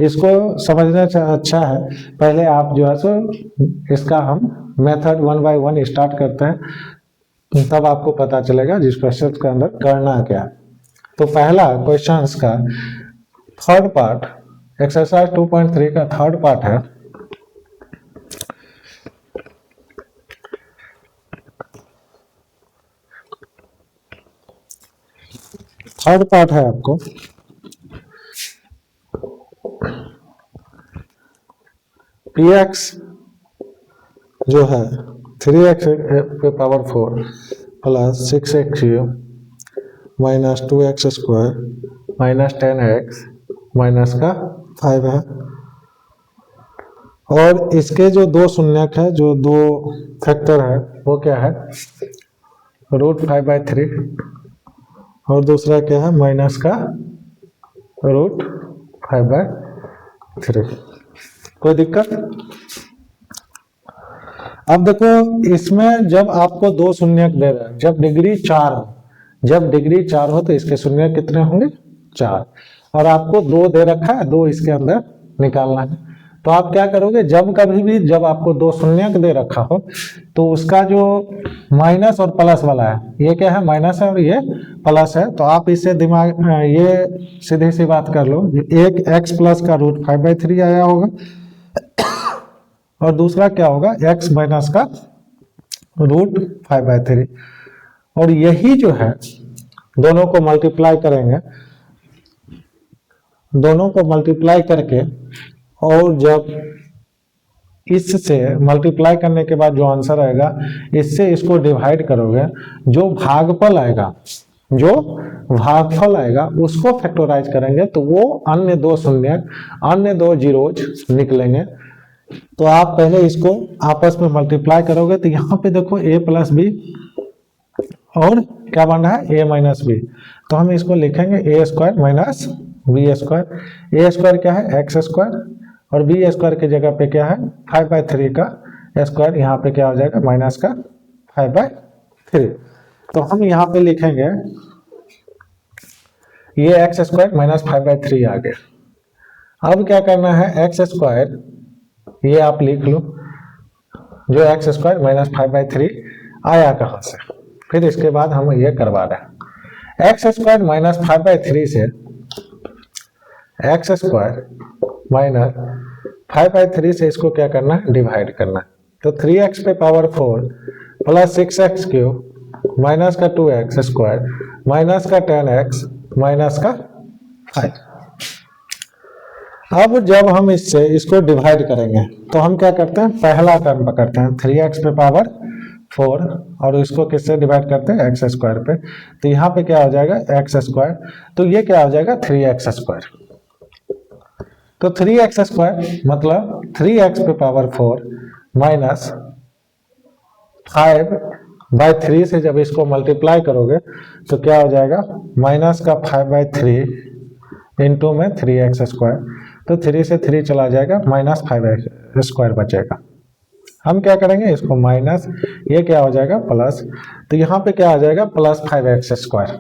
इसको समझने से अच्छा है पहले आप जो है सो इसका हम मेथड 1 बाय 1 स्टार्ट करते हैं, तब आपको पता चलेगा जिस क्वेश्चन के अंदर करना क्या। तो पहला क्वेश्चन का थर्ड पार्ट, एक्सरसाइज 2.3 का थर्ड पार्ट है। थर्ड पार्ट है आपको px जो है 3x पे power 4 plus 6x minus 2x square minus 10x minus का 5 है। और इसके जो दो शून्यक है, जो दो फैक्टर है वो क्या है, √5/3 और दूसरा क्या है माइनस का √5/3। कोई दिक्कत? अब देखो इसमें जब आपको दो शून्यक दे रहा है, जब डिग्री 4 हो, जब डिग्री 4 हो तो इसके शून्यक कितने होंगे, 4, और आपको 2 दे रखा है, 2 इसके अंदर निकालना है। तो आप क्या करोगे, जब कभी भी जब आपको दो शून्यक दे रखा हो तो उसका जो माइनस और प्लस वाला है, ये क्या है माइनस है और ये प्लस है, तो आप इसे दिमाग ये सीधी सी बात कर लो, एक x प्लस का √5/3 आया होगा और दूसरा क्या होगा x माइनस का √5/3। और यही जो है दोनों को मल्टीप्लाई करेंगे, दोनों को मल्टीप्लाई करके और जब इससे मल्टीप्लाई करने के बाद जो आंसर आएगा इससे इसको डिवाइड करोगे, जो भागफल आएगा, जो भागफल आएगा उसको फैक्टराइज करेंगे तो वो अन्य दो शून्यक, अन्य दो जीरोज निकलेंगे। तो आप पहले इसको आपस में मल्टीप्लाई करोगे तो यहाँ पे देखो a प्लस बी और क्या बन रहा है a माइनस बी, तो हम इसको लिखेंगे a square minus b square. a square क्या है x स्क्वायर और बी स्क्वायर की जगह पे क्या है 5/3 का स्क्वायर, यहाँ पे क्या हो जाएगा माइनस का 5/3। तो हम यहाँ पे लिखेंगे ये x स्क्वायर माइनस 5/3 आ गया। अब क्या करना है, एक्स स्क्वायर ये आप लिख लो, जो एक्स स्क्वायर माइनस 5/3 आया कहाँ से, फिर इसके बाद हम ये करवा रहे हैं एक्स स्क्वायर माइनस 5/3 से एक्स स्क्वायर माइनस 5/3 से इसको क्या करना है डिवाइड करना है। तो 3x पे power 4 plus 6x cube minus का 2x स्क्वायर माइनस का 10x माइनस का 5। अब जब हम इसको डिवाइड करेंगे तो हम क्या करते हैं, पहला टर्म पकड़ते हैं 3x पे पावर 4 और इसको किससे डिवाइड करते हैं, एक्स स्क्वायर पे। तो यहाँ पे क्या हो जाएगा एक्स स्क्वायर, तो ये क्या हो जाएगा 3x स्क्वायर। तो 3x स्क्वायर मतलब 3x पे पावर 4 माइनस 5/3 से जब इसको मल्टीप्लाई करोगे तो क्या हो जाएगा माइनस का 5/3 इंटू में 3x स्क्वायर। तो 3 से 3 चला जाएगा, माइनस 5x स्क्वायर बचेगा। हम क्या करेंगे इसको माइनस, ये क्या हो जाएगा प्लस, तो यहाँ पे क्या आ जाएगा प्लस 5x स्क्वायर।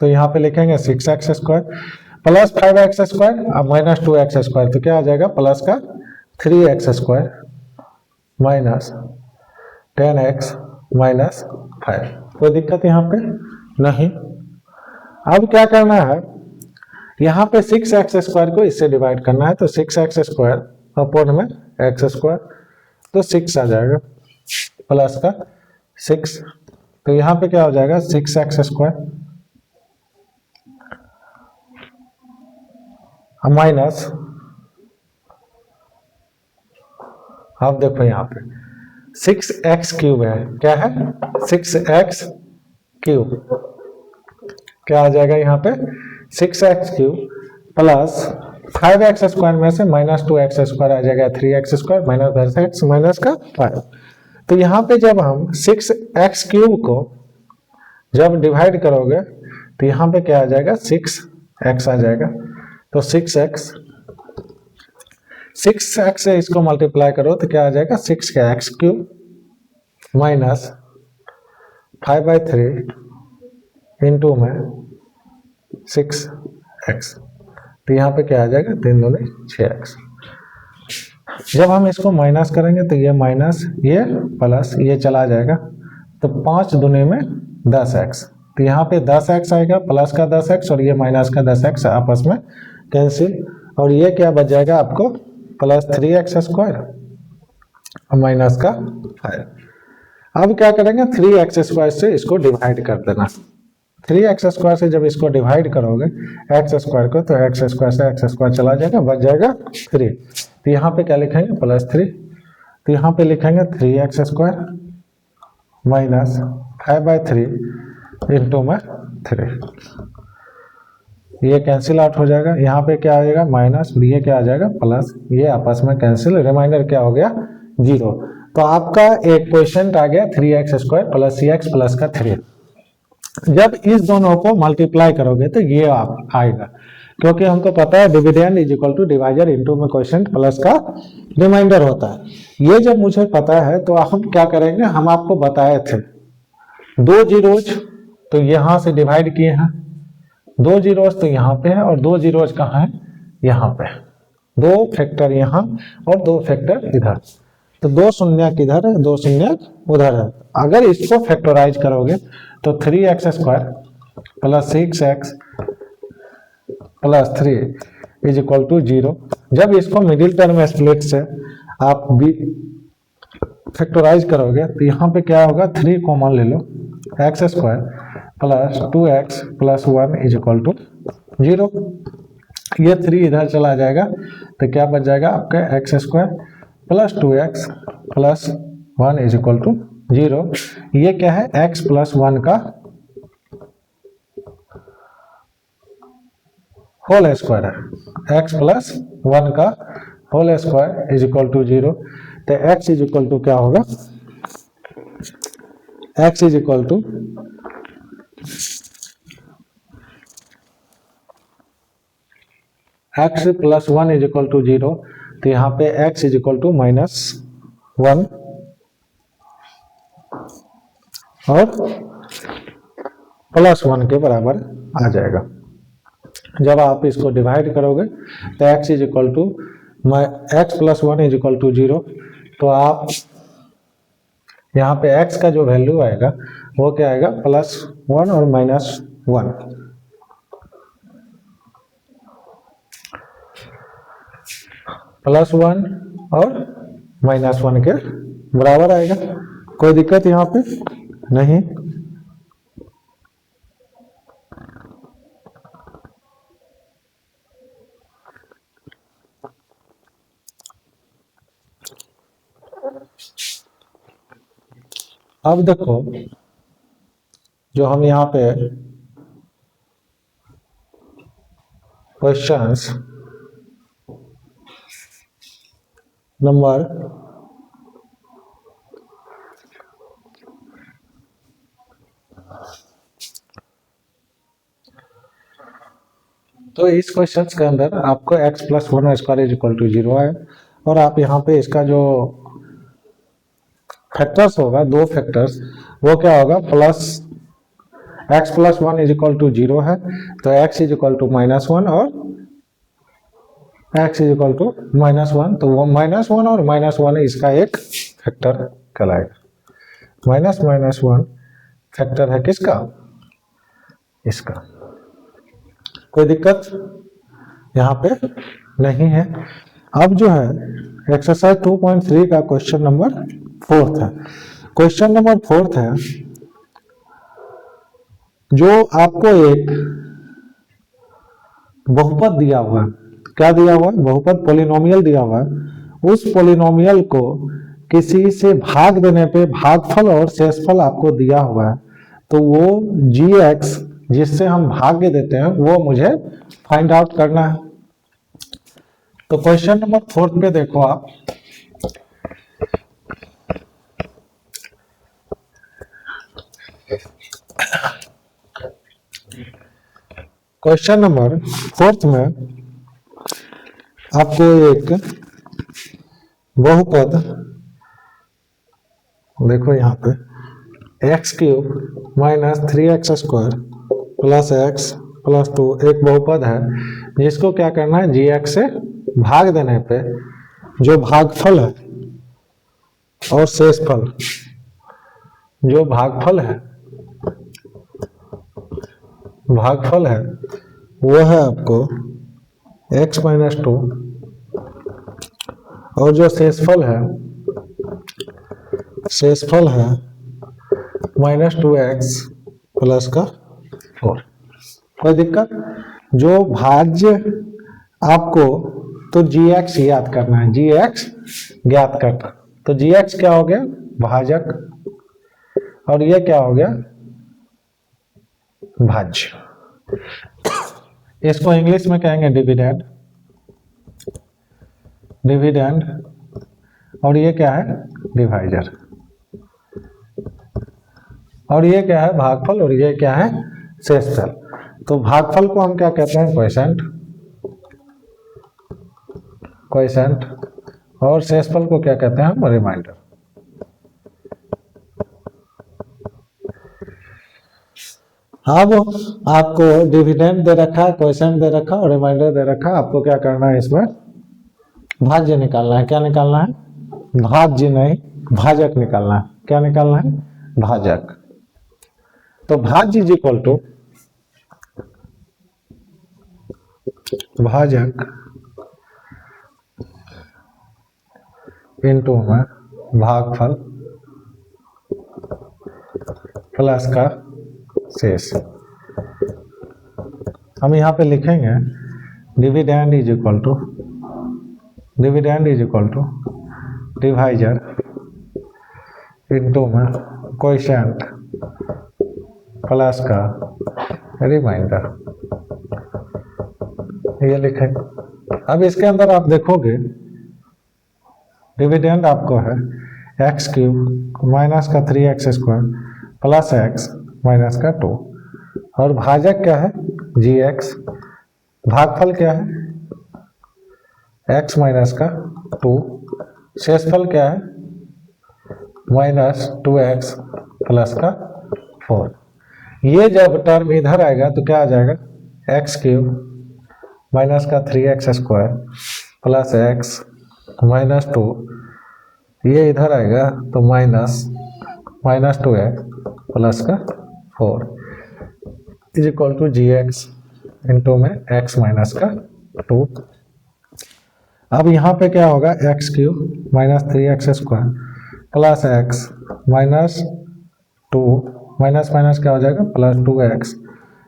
तो यहाँ पे लिखेंगे 6x square plus 5x square अब माइनस 2x स्क्वायर, तो क्या आ जाएगा प्लस का 3x square minus 10x minus 5। कोई दिक्कत यहाँ पे नहीं। अब क्या करना है, यहाँ पे 6x स्क्वायर को इससे डिवाइड करना है, तो 6x स्क्वायर अपॉन में x स्क्वायर, तो 6 आ जाएगा प्लस का 6। तो यहाँ पे क्या हो जाएगा 6x स्क्वायर माइनस, अब देखो यहाँ पे 6x क्यूब है, क्या है 6x क्यूब, क्या आ जाएगा यहाँ पे 6x cube plus 5x square में से माइनस 2x स्क्वायर आ जाएगा 3x square minus 10x minus का 5। तो यहाँ पे जब हम 6x क्यूब को जब डिवाइड करोगे तो यहाँ पे क्या आ जाएगा 6x आ जाएगा। तो 6x से इसको मल्टीप्लाई करो तो क्या आ जाएगा 6 का x क्यूब माइनस 5/3 इंटू में 6x। तो यहाँ पे क्या आ जाएगा 3 दूनी 6x। जब हम इसको माइनस करेंगे तो ये माइनस ये प्लस ये चला जाएगा, तो 5 दूनी में 10x। तो यहाँ पे 10x आएगा प्लस का 10x और ये माइनस का 10x आपस में कैंसिल, और ये क्या बच जाएगा आपको प्लस 3x स्क्वायर माइनस का 5। अब क्या करेंगे 3x स्क्वायर से इसको डिवाइड कर देना। 3x स्क्वायर से जब इसको डिवाइड करोगे x स्क्वायर को, तो x स्क्वायर से x स्क्वायर चला जाएगा, बच जाएगा 3। तो यहाँ पे क्या लिखेंगे प्लस 3, तो यहाँ पे लिखेंगे 3x स्क्वायर माइनस 5/3 इंटू में 3। ये कैंसिल आउट हो जाएगा, यहाँ पे क्या आ जाएगा माइनस, ये क्या आ जाएगा प्लस, ये आपस में कैंसिल, रिमाइंडर क्या हो गया 0। तो आपका एक क्वेश्चन आ गया 3x square plus cx plus का 3। जब इस दोनों को मल्टीप्लाई करोगे तो ये आएगा, क्योंकि हमको पता है dividend is equal to divisor into में क्वोशिएंट प्लस का रिमाइंडर होता है। ये जब मुझे पता है तो हम क्या करेंगे, हम आपको बताए थे 2 जीरोज तो यहाँ से डिवाइड किए हैं, 2 जीरोज तो यहाँ पे है और 2 जीरोज कहाँ है यहाँ पे, 2 फैक्टर यहाँ और 2 फैक्टर इधर, तो 2 शून्य किधर है 2 शून्य उधर है। अगर इसको फैक्टराइज करोगे तो 3x square plus 6x plus 3 is equal to 0। जब इसको मिडिल टर्म स्प्लिट से आप फैक्टराइज करोगे तो यहाँ पे क्या होगा 3 कॉमन ले लो, x square plus 2x plus 1 is equal to 0। ये 3 इधर चला जाएगा तो क्या बच जाएगा आपका x square plus 2x plus 1 is equal to 0। ये क्या है x प्लस 1 का होल स्क्वायर है, x प्लस 1 का whole square is equal to 0। तो x इज इक्वल टू क्या होगा, x is equal to x plus 1 is equal to 0। तो यहाँ पे x इज इक्वल टू -1 और प्लस 1 के बराबर आ जाएगा। जब आप इसको डिवाइड करोगे तो x is equal to x plus 1 is equal to 0। तो आप यहाँ पे x का जो वैल्यू आएगा वो क्या आएगा +1 और -1। +1 और -1 के बराबर आएगा। कोई दिक्कत यहाँ पे नहीं, अब देखो जो हम यहाँ पे क्वेश्चंस नंबर तो इस क्वेश्चंस के अंदर आपको x plus 1 square is equal to 0 है, और आप यहाँ पे इसका जो फैक्टर्स होगा, दो फैक्टर्स, वो क्या होगा, plus x plus 1 is equal to 0 है, तो x इज इक्वल टू -1 और x इज इक्वल टू -1, तो वो -1 और -1 इसका एक फैक्टर कहलाएगा। -1 फैक्टर है किसका, इसका। कोई दिक्कत यहाँ पे नहीं है। अब जो है एक्सरसाइज 2.3 का क्वेश्चन नंबर 4 है। क्वेश्चन नंबर 4 है, जो आपको एक बहुपद दिया हुआ है, क्या दिया हुआ है, बहुपद पॉलिनोमियल दिया हुआ है। उस पॉलिनोमियल को किसी से भाग देने पे भागफल और शेषफल आपको दिया हुआ है, तो वो gx जिससे हम भाग्य देते हैं वो मुझे फाइंड आउट करना है। तो क्वेश्चन नंबर 4 पे देखो आप, क्वेश्चन नंबर 4 में आपको एक बहुपद, देखो यहाँ पे x³ minus 3x square plus x plus 2 एक बहुपद है, जिसको क्या करना है, gx से भाग देने पे जो भागफल है और शेषफल, जो भागफल है वो है आपको x माइनस 2, और जो शेषफल है -2x प्लस का 4। कोई दिक्कत, जो भाज्य आपको तो gx याद करना है, gx ज्ञात करना, तो gx क्या हो गया, भाजक, और ये क्या हो गया, भाज्य। इसको इंग्लिश में कहेंगे डिविडेंड, और ये क्या है, डिवाइजर, और ये क्या है, भागफल, और ये क्या है, शेषफल। तो भागफल को हम क्या कहते हैं, क्वोशिएंट, और शेषफल को क्या कहते हैं हम, रिमाइंडर। अब आपको डिविडेंड दे रखा है, क्वोशिएंट दे रखा है और रिमाइंडर दे रखा है। आपको क्या करना है, इसमें भाज्य निकालना है। क्या निकालना है, भाज्य नहीं, भाजक निकालना है। क्या निकालना है, भाजक। तो भाज्य इज इक्वल टू भाजक इनटू में भागफल प्लस का शेष। हम यहाँ पे लिखेंगे dividend is equal to divisor into में क्वोशिएंट प्लस का रिमाइंडर, ये लिखेंगे। अब इसके अंदर आप देखोगे डिविडेंड आपको है x³ माइनस का 3x square plus x minus का 2, और भाजक क्या है, gx, भागफल क्या है, x माइनस का 2, शेषफल क्या है, -2x प्लस का 4। ये जब टर्म इधर आएगा तो क्या आ जाएगा, x³ माइनस का 3x square plus x minus 2, ये इधर आएगा तो -2x प्लस का 4 is equal to gx into में x माइनस का 2। अब यहाँ पे क्या होगा, x³ minus 3x square plus x minus 2 minus minus क्या हो जाएगा प्लस 2x,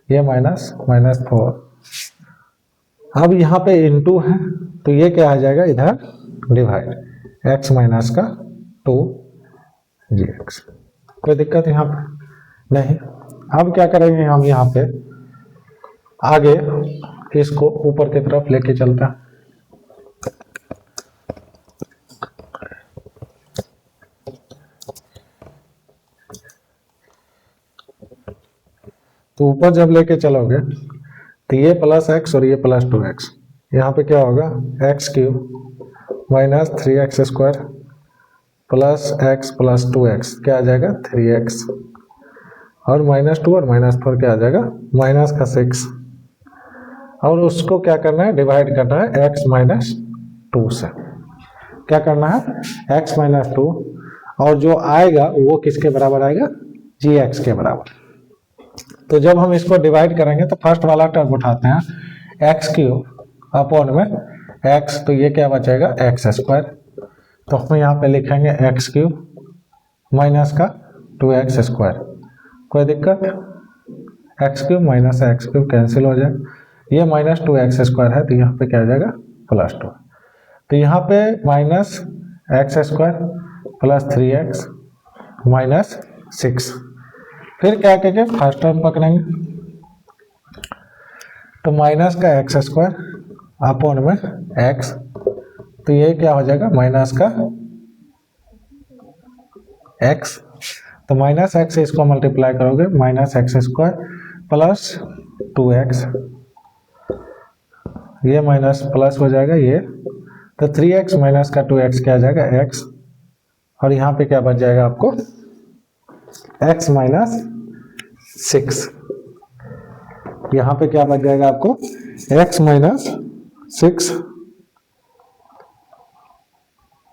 ये माइनस माइनस 4। अब यहाँ पे इनटू है तो ये क्या आ जाएगा इधर डिवाइड, x माइनस का 2gx। कोई दिक्कत यहाँ पे नहीं। अब क्या करेंगे हम यहाँ पे आगे इसको ऊपर की तरफ लेके चलते हैं। तो ऊपर जब लेके चलोगे तो ये प्लस x और ये प्लस 2x, यहाँ पे क्या होगा x cube minus 3x square plus x plus 2x क्या आ जाएगा 3x, और माइनस 2 और माइनस 4 क्या आ जाएगा माइनस का 6, और उसको क्या करना है डिवाइड करना है x माइनस 2 से। क्या करना है x माइनस 2, और जो आएगा वो किसके बराबर आएगा gx के बराबर। तो जब हम इसको डिवाइड करेंगे तो फर्स्ट वाला टर्म उठाते हैं एक्स क्यूब अपॉन में x, तो ये क्या बचेगा एक्स स्क्वायर। तो हम यहाँ पे लिखेंगे एक्स क्यूब माइनस का 2x स्क्वायर। कोई दिक्कत, x cube minus x cube cancel हो जाए, ये माइनस 2x स्क्वायर है तो यहाँ पे क्या आ जाएगा प्लस 2। तो यहाँ पे minus x square plus 3x minus 6। फिर क्या करेंगे फर्स्ट टर्म पकड़ेंगे, तो माइनस का एक्स स्क्वायर अपॉन में x, तो ये क्या हो जाएगा माइनस का x, तो माइनस x से इसको मल्टीप्लाई करोगे minus x square plus 2x, ये माइनस प्लस हो जाएगा ये, तो 3x माइनस का 2x क्या आ जाएगा x, और यहाँ पे क्या बच जाएगा आपको x माइनस 6। यहाँ पे क्या बच जाएगा आपको x माइनस 6।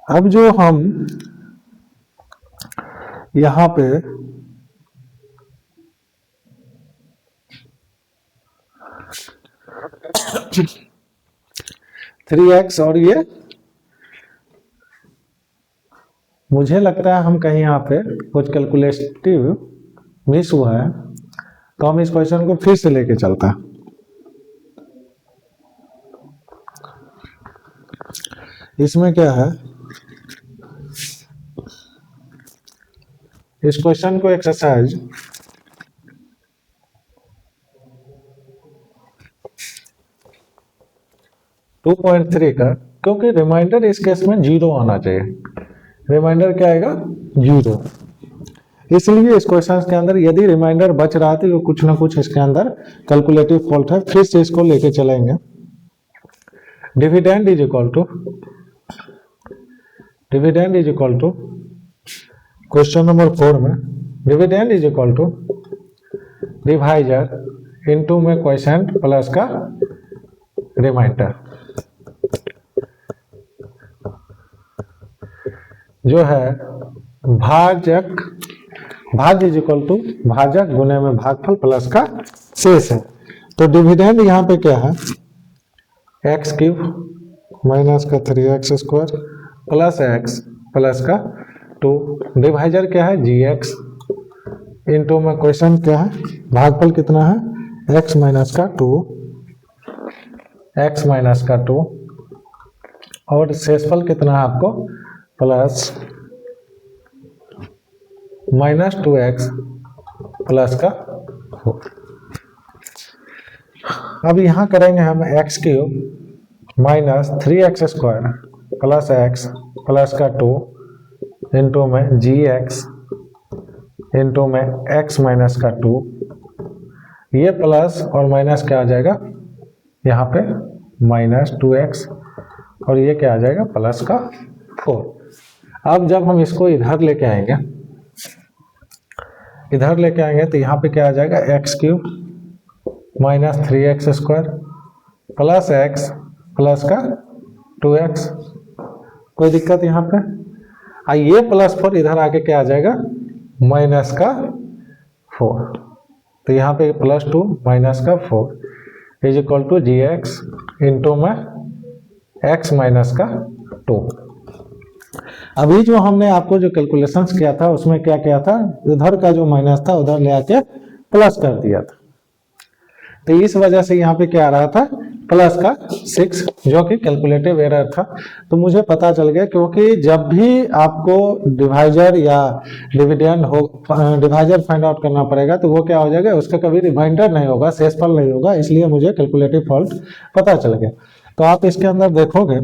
अब जो हम यहाँ पे थ्री एक्स, और ये मुझे लगता है हम कहीं यहाँ पे कुछ कैलकुलेटिव मिस हुआ है, तो हम इस क्वेश्चन को फिर से लेके चलते हैं। इसमें क्या है, इस क्वेश्चन को एक्सरसाइज 2.3 का, क्योंकि रिमाइंडर इस केस में 0 आना चाहिए, रिमाइंडर क्या आएगा 0, इसलिए इस क्वेश्चन के अंदर यदि रिमाइंडर बच रहा था तो कुछ ना कुछ इसके अंदर कैलकुलेटिव फॉल्ट है। फिर से इसको लेके चलेंगे। Dividend is equal to question number 4 में dividend is equal to divisor into में क्वोशिएंट प्लस का रिमाइंडर, जो है भाज्य इज इक्वल टू भाजक गुने में भागफल प्लस का शेष है। तो डिविडेंड यहाँ पे क्या है एक्स क्यूब माइनस का 3x square plus x plus का 2, डिवाइजर क्या है gx, इनटू में क्वेश्चन क्या है भागफल कितना है x माइनस का 2, और शेषफल कितना है आपको प्लस माइनस 2x प्लस का 4। अब यहाँ करेंगे हम x cube minus 3x square plus x plus का 2 इंटू में gx इंटू में x माइनस का 2, ये प्लस और माइनस क्या आ जाएगा यहाँ पे माइनस 2x, और ये क्या आ जाएगा प्लस का 4। अब जब हम इसको इधर लेके आएंगे तो यहाँ पे क्या आ जाएगा x cube minus 3x square plus x plus का 2x। कोई दिक्कत यहाँ पे, ये प्लस 4 इधर आके क्या आ जाएगा माइनस का 4, तो यहाँ पे प्लस 2 माइनस का 4 is equal to g x into में x माइनस का 2। अभी जो हमने आपको जो कैलकुलेशंस किया था उसमें क्या किया था, इधर का जो माइनस था उधर ले आके प्लस कर दिया था, तो इस वजह से यहाँ पे क्या आ रहा था प्लस का 6, जो कि कैलकुलेटिव एरर था। तो मुझे पता चल गया, क्योंकि जब भी आपको डिवाइजर या डिविडेंड हो डिवाइजर फाइंड आउट करना पड़ेगा तो वो क्या हो जाएगा, उसका कभी रिमाइंडर नहीं होगा, शेषफल नहीं होगा, इसलिए मुझे कैलकुलेटिव फॉल्ट पता चल गया। तो आप इसके अंदर देखोगे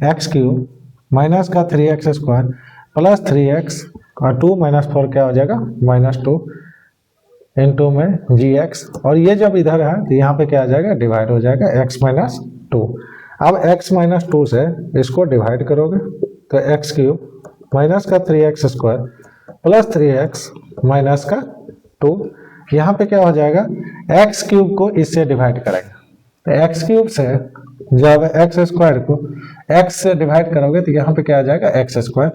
एक्स क्यूब माइनस का 3x स्क्वायर प्लस 3x और 2 माइनस 4 क्या हो जाएगा -2 इनटू में gx, और ये जब इधर है तो यहाँ पे क्या आ जाएगा डिवाइड हो जाएगा x माइनस 2। अब x माइनस 2 से इसको डिवाइड करोगे तो एक्स क्यूब माइनस का 3x square plus 3x minus का 2, यहाँ पे क्या हो जाएगा एक्स क्यूब को इससे डिवाइड करेंगे, तो एक्स क्यूब से जब एक्स स्क्वायर को x से डिवाइड करोगे तो यहाँ पे क्या आ जाएगा एक्स स्क्वायर,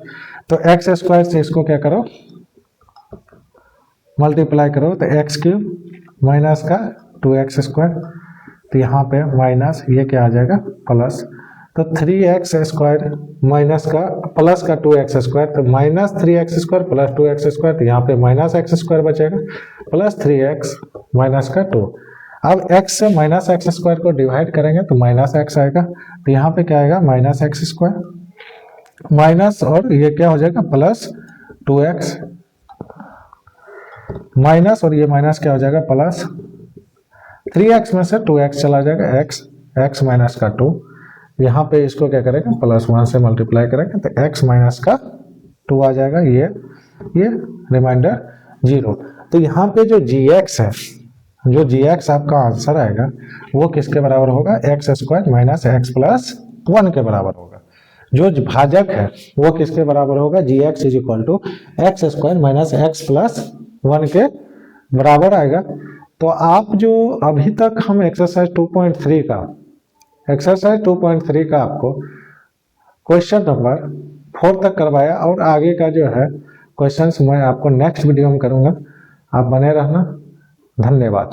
तो एक्स स्क्वायर से इसको क्या करो मल्टीप्लाई करो, तो एक्स क्यूब माइनस का 2x स्क्वायर, तो यहाँ पे माइनस ये क्या आ जाएगा प्लस, तो 3x स्क्वायर माइनस का प्लस का 2x स्क्वायर, तो minus 3x square plus 2x square, तो यहाँ पे माइनस x स्क्वायर बचेगा प्लस 3x माइनस का 2। अब x से माइनस x स्क्वायर को डिवाइड करेंगे तो माइनस x आएगा, तो यहाँ पे क्या आएगा माइनस x स्क्वायर माइनस और ये क्या हो जाएगा प्लस 2x माइनस और ये माइनस क्या हो जाएगा प्लस 3x में से 2x चला जाएगा x माइनस का 2, यहाँ पे इसको क्या करेंगे +1 से मल्टीप्लाई करेंगे तो x माइनस का 2 आ जाएगा, ये रिमाइंडर 0। तो यहाँ पे जो gx है, जो gx आपका आंसर आएगा वो किसके बराबर होगा x square minus x plus 1 के बराबर होगा। जो भाजक है वो किसके बराबर होगा gx is equal to x square minus x plus 1 के बराबर आएगा। तो आप जो अभी तक हम एक्सरसाइज 2.3 का आपको क्वेश्चन नंबर 4 तक करवाया, और आगे का जो है क्वेश्चंस मैं आपको नेक्स्ट वीडियो में करूंगा। आप बने रहना, धन्यवाद।